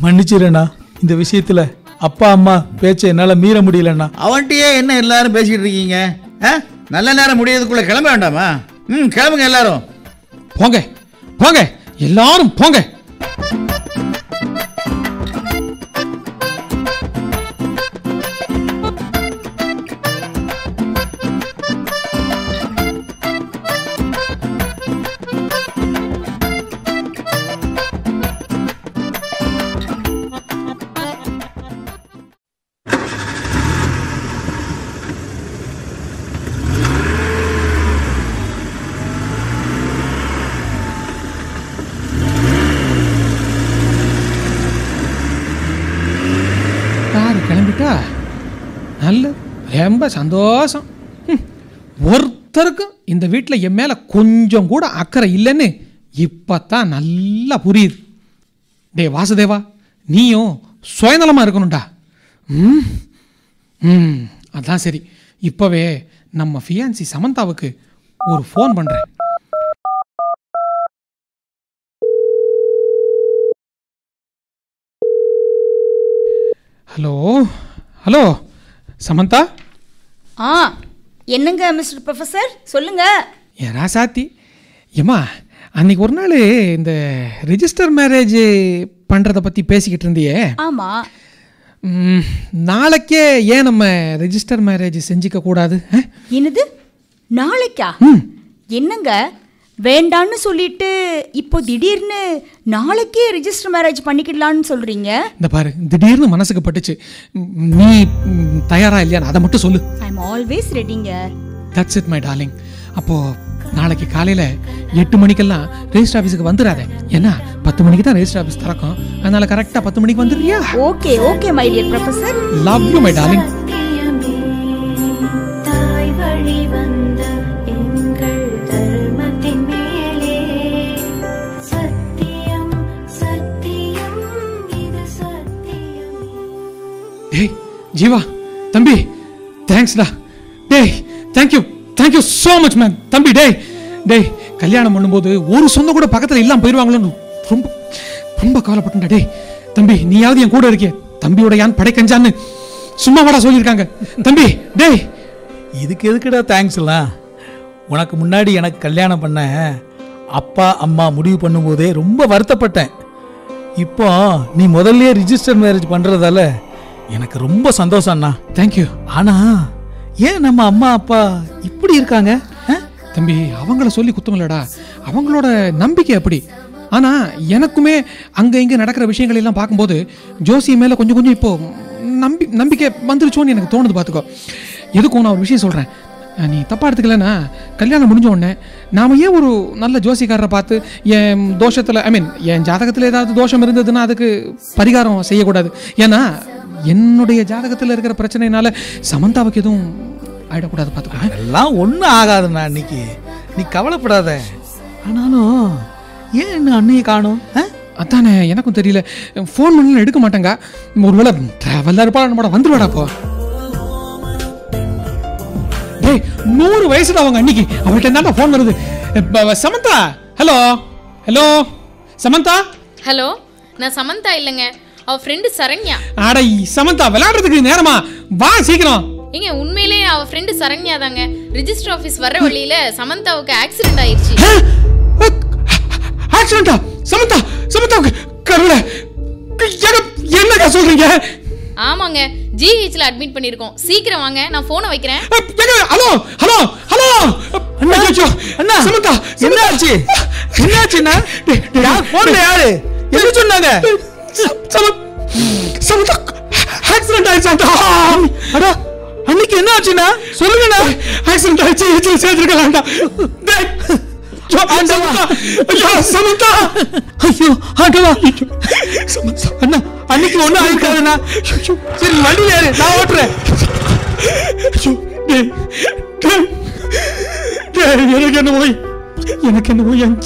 மன்னிச்சிருண்ணா, இந்த விஷயத்துல அப்பா அம்மா பேச்ச என்னால மீற முடியலண்ணா.
அவன்கிட்டயே என்ன எல்லாரும் பேசிட்டு இருக்கீங்க? நல்ல நேரம் முடியறதுக்குள்ள கிளம்ப வேண்டாமா? கிளம்புங்க எல்லாரும்.
போங்க போங்க எல்லாரும் போங்க. கிளம்பிட்டா நல்ல ரொம்ப சந்தோஷம். ஒருத்தருக்கும் இந்த வீட்டில் என் மேலே கொஞ்சம் கூட அக்கறை இல்லைன்னு இப்போத்தான் நல்லா புரியுது. டே வாசுதேவா, நீயும் சுயநலமாக இருக்கணும்டா. அதான் சரி, இப்போவே நம்ம ஃபியான்சி சமந்தாவுக்கு ஒரு ஃபோன் பண்ணுறேன். Hello hello Samantha.
என்னங்க மிஸ்டர் ப்ரொஃபஸர், சொல்லுங்க.
ஏரா சாத்தி, ஏம்மா அன்னைக்கு ஒரு நாள் இந்த ரிஜிஸ்டர் மேரேஜ் பண்ணுறதை பற்றி பேசிக்கிட்டு இருந்தியே.
ஆமாம்.
நாளைக்கே ஏன் நம்ம ரிஜிஸ்டர் மேரேஜ் செஞ்சுக்க கூடாது?
என்னது நாளைக்கா? என்னங்க வேண்டான்னு சொல்லிட்டு இப்போ திடீர்னு நாளைக்கே ரிஜிஸ்டர் மேரேஜ் பண்ணிக்கலான்னு சொல்றீங்க?
இந்த பாரு, திடீர்னு மனசுக்கு பட்டுச்சு. நீ தயாரா இல்லையா அதை மட்டும் சொல்லு.
ஐ அம் ஆல்வேஸ் ரெடிங்க.
That's it my darling. அப்போ நாளைக்கு காலையில் 8 மணிக்கெல்லாம் ரெஜிஸ்டர் ஆஃபீஸுக்கு வந்துடாத. ஏன்னா 10 மணிக்கு தான் ரெஜிஸ்டர் ஆஃபீஸ் திறக்கும். அதனால கரெக்டாக 10 மணிக்கு வந்துடுறியா?
Okay okay my dear professor.
Love you my darling. டேய் ஜீவா தம்பி, தேங்க்ஸ்டா. டேய் தேங்க்யூ ஸோ மச் மேன். தம்பி டேய் கல்யாணம் பண்ணும்போது ஒரு சொந்த கூட பக்கத்தில் இல்லாமல் போயிடுவாங்களோன்னு ரொம்ப ரொம்ப கவலைப்பட்டேன்டா. டேய் தம்பி, நீயாவது என் கூட இருக்கிய. தம்பியோட யான் படைக்கஞ்சான்னு சும்மா வாடா சொல்லியிருக்காங்க. தம்பி டேய்,
இதுக்கு எதுக்குடா தேங்க்ஸ்லாம்? உனக்கு முன்னாடி எனக்கு கல்யாணம் பண்ண அப்பா அம்மா முடிவு பண்ணும்போதே ரொம்ப வருத்தப்பட்டேன். இப்போ நீ முதல்ல ரிஜிஸ்டர் மேரேஜ் பண்ணுறதால எனக்கு ரொம்ப சந்தோஷம்ண்ணா.
தேங்க்யூ.
ஆனால் ஏன் நம்ம அம்மா அப்பா இப்படி இருக்காங்க?
தம்பி, அவங்கள சொல்லி குத்தமில்லடா, அவங்களோட நம்பிக்கை அப்படி. ஆனால் எனக்குமே அங்கே இங்கே நடக்கிற விஷயங்கள் எல்லாம் பார்க்கும்போது ஜோசி மேலே கொஞ்சம் கொஞ்சம் இப்போ நம்பிக்கை வந்துருச்சோன்னு எனக்கு தோணுது. பார்த்துக்கோ. எதுக்கும் நான் ஒரு விஷயம் சொல்கிறேன், நீ தப்பாக எடுத்துக்கலன்னா கல்யாணம் முடிஞ்ச உடனே நாம் ஏன் ஒரு நல்ல ஜோசிக்காரரை பார்த்து என் தோஷத்தில் என் ஜாதகத்தில் ஏதாவது தோஷம் இருந்ததுன்னா அதுக்கு பரிகாரம் செய்யக்கூடாது. ஏன்னா என்னுடைய ஜாதகத்தில் இருக்கிற பிரச்சனைனால சமந்தாவுக்கு எதுவும் ஆயிடக்கூடாது. பார்த்துக்கோ.
எல்லாம் ஒன்றும் ஆகாதுண்ணா. இன்னைக்கு நீ கவலைப்படாத. ஆனாலும் ஏன் இன்னும் அண்ணையை காணும்?
அதானே எனக்கும் தெரியல. ஃபோன் பண்ணலாம் எடுக்க மாட்டாங்க. ஒருவேளை ட்ராவலில் இருப்பாள், நம்மளோட வந்துடுவாடா. அப்போ டேய் 100 வயசுல அவங்க அன்னைக்கு அவள்கிட்ட என்னடா ஃபோன் வருது. சமந்தா. ஹலோ சமந்தா.
ஹலோ, நான் சமந்தா இல்லைங்க, அவ ஃப்ரெண்டு சரண்யா.
அட சமந்தா, விளையாடுறதுக்கு நேரமா? வா சீக்கிரம்.
ஏங்க உண்மையிலே அவ ஃப்ரெண்டு சரண்யா தாங்க. ரிஜிஸ்டர் ஆஃபீஸ் வர வழியில சமந்தாவுக்கு ஆக்சிடென்ட் ஆயிடுச்சு.
ஆக்சிடென்ட்டா? சமந்தாவுக்கு கருணை என்னக்கா சொல்றீங்க?
ஆமாங்க, ஜிஹெச்ல அட்மிட் பண்ணிருக்கோம். சீக்கிரம் வாங்க, நான் போனை வைக்கிறேன்.
ஹலோ அண்ணா, சமந்தா
என்னாச்சுன்னா? போன்ல யாரு என்ன சொன்னாங்க?
சமந்தா ஆக்சிடென்ட் ஆயிடுச்சா?
அடா, அன்னைக்கு என்ன ஆச்சுன்னா சொல்லுங்கண்ணா.
ஆக்சிடென்ட் ஆயிடுச்சு, ஹெச்ல சேர்த்துருக்கலாம்டா. சமந்தா,
ஐயோ ஆண்டவா. அண்ணா, அன்னைக்கு ஒன்றும் ஆயிருக்காதுண்ணா. சரி வண்டியில் ஏறு, நான் ஓட்டுறேன்.
எனக்கு என்னவோ என்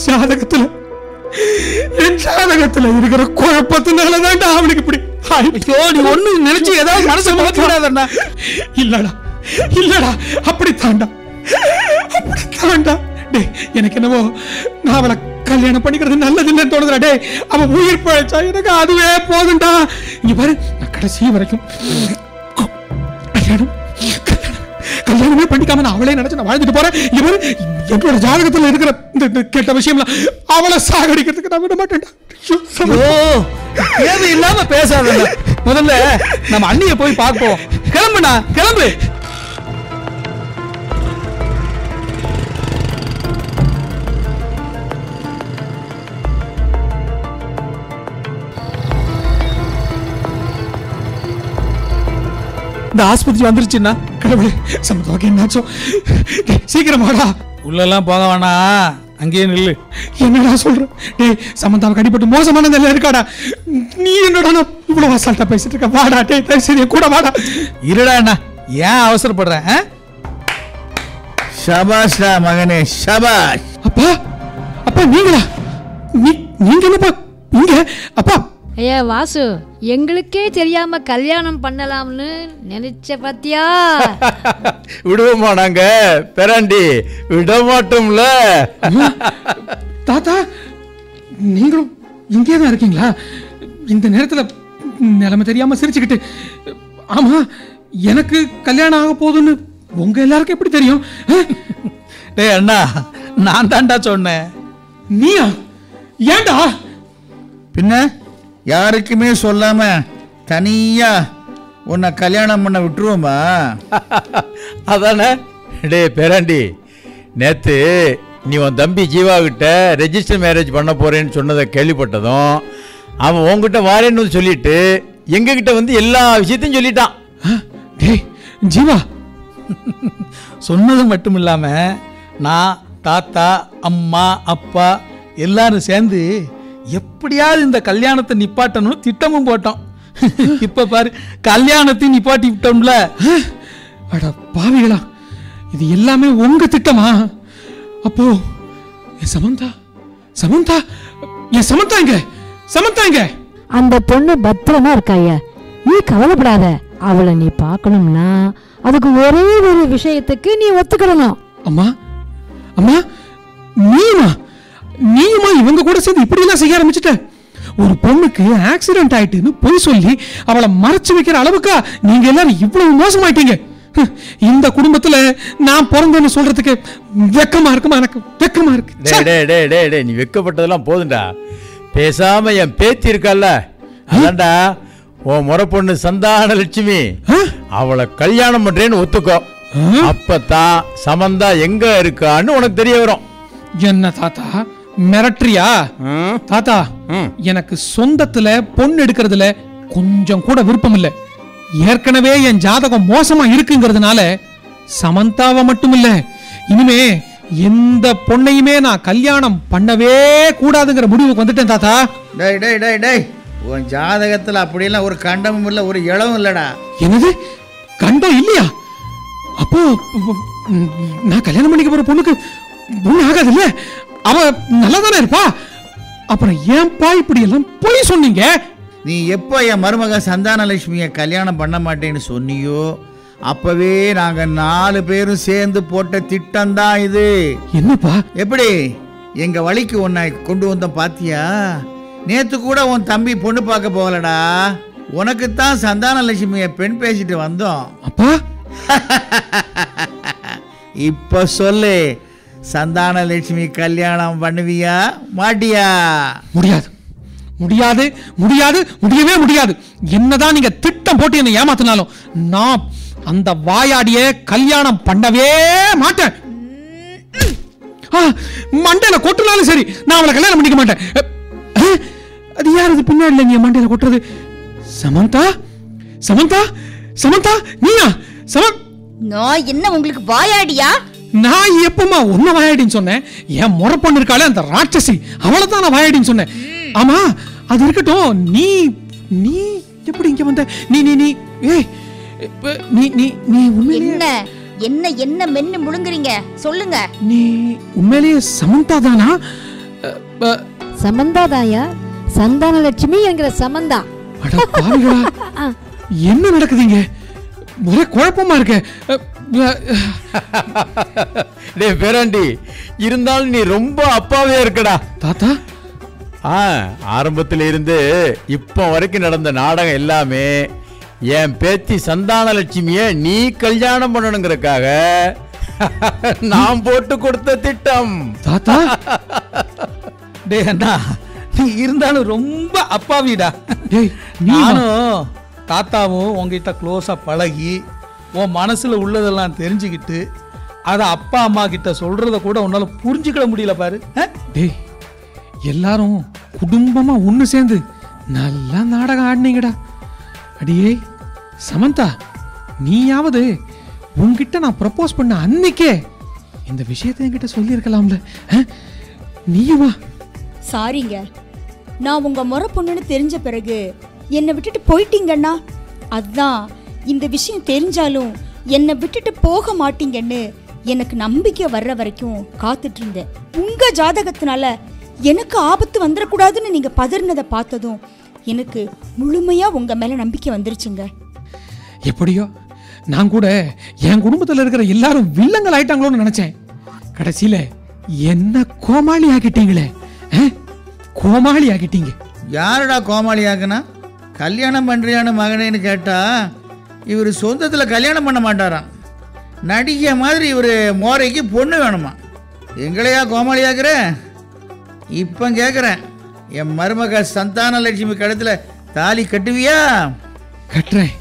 ஜாதகத்துல இருக்கிற குழப்பத்தினாலதான் அவனுக்கு இப்படி.
ஐயோ, நீ ஒண்ணு நினைச்சு ஏதாவது மனசை மாத்திடாதண்ணா.
இல்லடா அப்படித்தாண்டா. டே, எனக்கு என்னவோ நான் அவளை கல்யாணம் பண்ணிக்கிறது நல்லதுன்னு தோணுதுடா. டே, அவன் உயிர் பழைச்சா எனக்கு அதுவே போதும்டா. இங்க பாரு, நான் கடைசி வரைக்கும் கல்யாணமே பண்ணிக்காம நான் அவளே நினைச்சு நான் வாழ்ந்துட்டு போறேன். இங்க பாரு, என்னோட ஜாதகத்துல இருக்கிற இந்த கெட்ட விஷயம்லாம் அவளை சாகடிக்கிறதுக்கு நான் விட மாட்டேன்டா.
தேவையில்லாம பேசாத. முதல்ல நம்ம அண்ணியை போய் பார்ப்போம். கிளம்புண்ணா, கிளம்பு. இந்த ஆஸ்பத்திரி வந்துருச்சுன்னா
கடவுளே, சமந்தாவுக்கு என்னாச்சோ? சீக்கிரம் வாடா.
உள்ளெல்லாம் போக வேணாம், அங்கேயே நில்லு.
என்னடா சொல்ற? டேய், சமந்தாவுக்கு அடிபட்டு மோசமான நிலையில இருக்காடா. நீ என்னடா இவ்வளவு அசால்ட்டா பேசிட்டு இருக்க? வாடா டேய், தயவு செய்து கூட வாடா.
இருடா அண்ணா, ஏன் அவசரப்படுறேன்?
ஷபாஷ்டா மகனே, ஷபாஷ்.
அப்பா அப்பா நீங்களா? நீங்க என்னப்பா இங்க? அப்பா
ஐயா வாசு, எங்களுக்கே தெரியாம கல்யாணம் பண்ணலாம்னு நினைச்ச பாத்தியா?
விடுவோமா நாங்க பேராண்டி? விட மாட்டோம்ல.
தாத்தா நீங்களும் இங்கே தான் இருக்கீங்களா? இந்த நேரத்துல நிலைமை தெரியாம சிரிச்சுக்கிட்டு. ஆமா, எனக்கு கல்யாணம் ஆக போகுதுன்னு உங்க எல்லாருக்கும் எப்படி தெரியும்?
டேய் அண்ணா, நான் தான்டா சொன்னேன்.
நீயா? ஏண்டா?
பின்ன யாருக்குமே சொல்லாம தனியா உன்னை கல்யாணம் பண்ண விட்டுருவோமா?
அதானே? டே பேராண்டி, நேத்து நீ உன் தம்பி ஜீவா கிட்ட ரெஜிஸ்டர் மேரேஜ் பண்ண போறேன்னு சொன்னதை கேள்விப்பட்டதும் அவன் உன்கிட்ட வாரேன்னு சொல்லிட்டு எங்ககிட்ட வந்து எல்லா விஷயத்தையும் சொல்லிட்டான்.
டேய் ஜீவா,
சொன்னது மட்டும் இல்லாம நான், தாத்தா, அம்மா, அப்பா எல்லாரும் சேர்ந்து எப்படியாவது இந்த கல்யாணத்தை நிப்பாட்டணும் திட்டமும் போட்டோம். இப்ப பாரு, கல்யாணத்தையும் நிப்பாட்டி விட்டோம்ல.
அட பாவிகளா, இது எல்லாமே உங்க திட்டமா? அப்போ என் சமந்தா சமந்தா என் சமந்தா எங்க? சமந்தா எங்க?
அந்த பொண்ணு பத்திரமா இருக்காயா, நீ கவலைப்படாத. அவளை நீ பார்க்கணும்னா அதுக்கு ஒரே ஒரு விஷயத்துக்கு நீ ஒத்துக்கிடணும்.
அம்மா அம்மா, நீயுமா இவங்க கூட சேர்ந்து இப்படி எல்லாம் செய்ய ஆரம்பிச்சுட்ட? ஒரு பொண்ணுக்கு ஆக்சிடென்ட் ஆயிட்டுன்னு பொய் சொல்லி அவளை மறைச்சு வைக்கிற அளவுக்கா நீங்க எல்லாரும் இவ்வளவு மோசமாயிட்டீங்க? இந்த குடும்பத்துல நான் பிறந்தேன்னு சொல்றதுக்கு வெக்கமா இருக்குமா? எனக்கு வெக்கமா இருக்கு.
நீ வெக்கப்பட்டதெல்லாம் போதுண்டா. பேசாம என் பேத்தி இருக்கல்ல, அதான்டா உன் முறை பொண்ணு சந்தான லட்சுமி, அவளை கல்யாணம் பண்றேன்னு ஒத்துக்கோ. அப்பதான் சமந்தா எங்க இருக்கான்னு உனக்கு தெரிய வரும்.
என்ன தாத்தா மிரட்டுறியா? தாத்தா, எனக்கு சொந்தத்துல பொண்ணு எடுக்கிறதுல கொஞ்சம் கூட விருப்பம் இல்லை. ஏற்கனவே என் ஜாதகம் மோசமா இருக்குங்கிறதுனால சமந்தாவை மட்டும் இல்ல, இனிமே எந்த பொண்ணையுமே நான் கல்யாணம் பண்ணவே கூடாதுங்கிற முடிவுக்கு வந்துட்டேன் தாத்தா.
டேய் டேய் டேய் டேய், உன் ஜாதகத்துல அப்படியெல்லாம் ஒரு கண்டமும் இல்லை, ஒரு இளவும் இல்லடா.
என்னது கண்டம் இல்லையா? அப்போ நான் கல்யாணம் பண்ணிக்க போற பொண்ணுக்கு பொண்ணு ஆகாது இல்ல? அவ நல்லா தானே இருப்பா. அப்புறம் ஏன்பா இப்படி எல்லாம் போய் சொன்னீங்க?
நீ எப்போ என் மருமக சந்தான லட்சுமியை கல்யாணம் பண்ண மாட்டேன்னு சொன்னியோ அப்பவே நாங்க 4 பேரும் சேர்ந்து போட்ட திட்டம் தான் இது.
என்னப்பா?
எப்படி எங்க வழிக்கு உன்னை கொண்டு வந்தோம் பாத்தியா? நேத்து கூட உன் தம்பி பொண்ணு பார்க்க போகலடா, உனக்கு தான் சந்தான லட்சுமியை பெண் பேசிட்டு வந்தோம்.
அப்பா
இப்ப சொல்லு, சந்தான லட்சுமி கல்யாணம் பண்ணுவியா மாட்டியா?
முடியாது முடியாது முடியாது, முடியவே முடியாது. என்னதான் நீங்க திட்டம் போட்டு என்ன ஏமாத்தினாலும் நான் அந்த வாயாடிய கல்யாணம் பண்ணவே மாட்டேன். மண்டையில கொட்டுனாலும் சரி, நான் அவளை கல்யாணம் பண்ணிக்க மாட்டேன். அது யார் அது பின்னாடி இல்லைங்க மண்டையில கொட்டுறது? சமந்தா சமந்தா சமந்தா நீயா?
நான் என்ன உங்களுக்கு வாயாடியா?
நான் எப்பமா உன்ன வாயாடின்னு சொன்னேன்? என் முறை பொண்ணு இருக்காளே அந்த ராட்சசி, அவளை தான் நான் வாயாடின்னு சொன்னேன். ஆமா அது இருக்கட்டும், நீ நீ எப்படி இங்க வந்த? நீ நீ நீ ஏய் நீ நீ நீ உண்மையிலேயே
என்ன என்ன மென்னு முழுங்குறீங்க? சொல்லுங்க.
நீ உண்மையிலேயே சமந்தா தானா?
சமந்தா தாயா, சந்தான லட்சுமி என்கிற சமந்தா.
அட பாவிகளா, என்ன நடக்குதுங்க? ஒரே குழப்பமா இருக்கு.
டேய் பேராண்டி, இருந்தாலும் நீ ரொம்ப அப்பாவே இருக்கடா.
தாத்தா
ஆரம்பத்துல இருந்து இப்போ வரைக்கும் நடந்த நாடகம் எல்லாமே என் பேத்தி சந்தான லட்சுமிய நீ கல்யாணம் பண்ணணுங்கிறதுக்காக நான் போட்டு கொடுத்த திட்டம்.
தாத்தா
டேய் அண்ணா, நீ இருந்தாலும் ரொம்ப அப்பாவிடா.
நானும்
தாத்தாவும் உங்ககிட்ட க்ளோஸா பழகி உன் மனசுல உள்ளதெல்லாம் தெரிஞ்சுக்கிட்டு அதை அப்பா அம்மா கிட்ட சொல்றத கூட உன்னால புரிஞ்சுக்கிட முடியல பாரு.
டேய் எல்லாரும் குடும்பமா ஒண்ணு சேர்ந்து நல்லா நாடகம் ஆடினீங்கடா. அடியே சமந்தா, நீயாவது உன்கிட்ட நான் ப்ரப்போஸ் பண்ண அன்னைக்கே இந்த விஷயத்தை என்கிட்ட சொல்லி இருக்கலாம்ல? நீயுமா?
சாரிங்க, நான் உங்க முறை பொண்ணுன்னு தெரிஞ்ச பிறகு என்னை விட்டுட்டு போயிட்டீங்கன்னா, அதுதான் இந்த விஷயம் தெரிஞ்சாலும் என்னை விட்டுட்டு போக மாட்டீங்கன்னு எனக்கு நம்பிக்கை வர்ற வரைக்கும் காத்துட்டு இருந்தேன். உங்க ஜாதகத்தினால எனக்கு ஆபத்து வந்துடக்கூடாதுன்னு நீங்க பதறினதை பார்த்ததும் எனக்கு முழுமையா உங்க மேல நம்பிக்கை வந்துருச்சுங்க.
எப்படியோ நான் கூட என் குடும்பத்தில் இருக்கிற எல்லாரும் வில்லங்கள் ஆயிட்டாங்களோன்னு நினைச்சேன். கடைசியில என்ன கோமாளி ஆகிட்டீங்களே. கோமாளி ஆகிட்டீங்க.
யாருடா கோமாளி ஆகுனா? கல்யாணம் பண்ணுறியான்னு மகனேன்னு கேட்டா இவர் சொந்தத்தில் கல்யாணம் பண்ண மாட்டாராம். நடிகை மாதிரி இவர் மோரைக்கு பொண்ணு வேணுமா? எங்களையா கோமாளி ஆக்குற? இப்போ கேட்குறேன், என் மருமக சந்தான லட்சுமி கழுத்தில் தாலி கட்டுவியா?
கட்டுறேன்,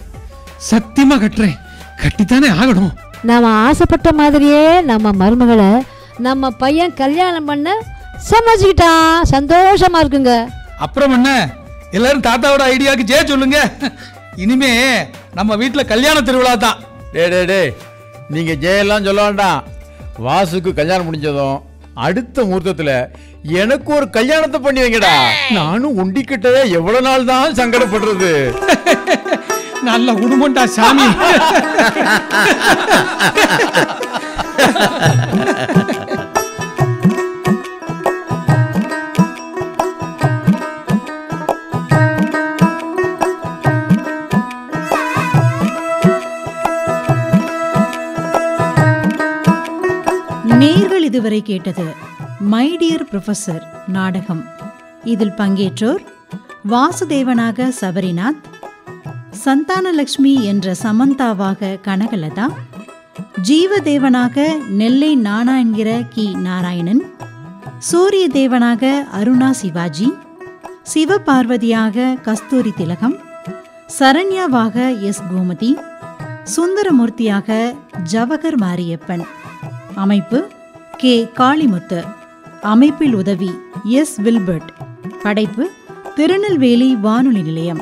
சத்தியமா கட்டுறேன். கட்டித்தானே ஆகணும்.
நாம ஆசைப்பட்ட மாதிரியே நம்ம மருமகளை நம்ம பையன் கல்யாணம் பண்ண சமைச்சுக்கிட்டான். சந்தோஷமா இருக்குங்க.
அப்புறம் என்ன, எல்லாரும் தாத்தாவோட ஐடியாவுக்கு ஜெய சொல்லுங்க. இனிமே நம்ம வீட்டில் கல்யாண திருவிழா தான்.
டே நீங்க ஜெயெல்லாம் சொல்ல வேண்டாம். வாசுக்கு கல்யாணம் முடிஞ்சதும் அடுத்த முகூர்த்தத்துல எனக்கு ஒரு கல்யாணத்தை பண்ணி வைங்கடா. நானும் ஒண்டிக்கிட்டே எவ்வளவு நாள் தான் சங்கடப்படுறது.
நல்ல குடும்பம்டா சாமி.
நேயர்கள் இதுவரை கேட்டது மை டியர் ப்ரொஃபசர் நாடகம். இதில் பங்கேற்றோர் வாசுதேவனாக சபரிநாத், சந்தானலட்சுமி என்ற சமந்தாவாக கனகலதா, ஜீவதேவனாக நெல்லை நானா என்கிற கி நாராயணன், சூரிய தேவனாக அருணா சிவாஜி, சிவபார்வதியாக கஸ்தூரி திலகம், சரண்யாவாக எஸ் கோமதி, சுந்தரமூர்த்தியாக ஜவஹர் மாரியப்பன். அமைப்பு கே காளிமுத்து. அமைப்பில் உதவி எஸ் வில்பர்ட். படைப்பு திருநெல்வேலி வானொலி நிலையம்.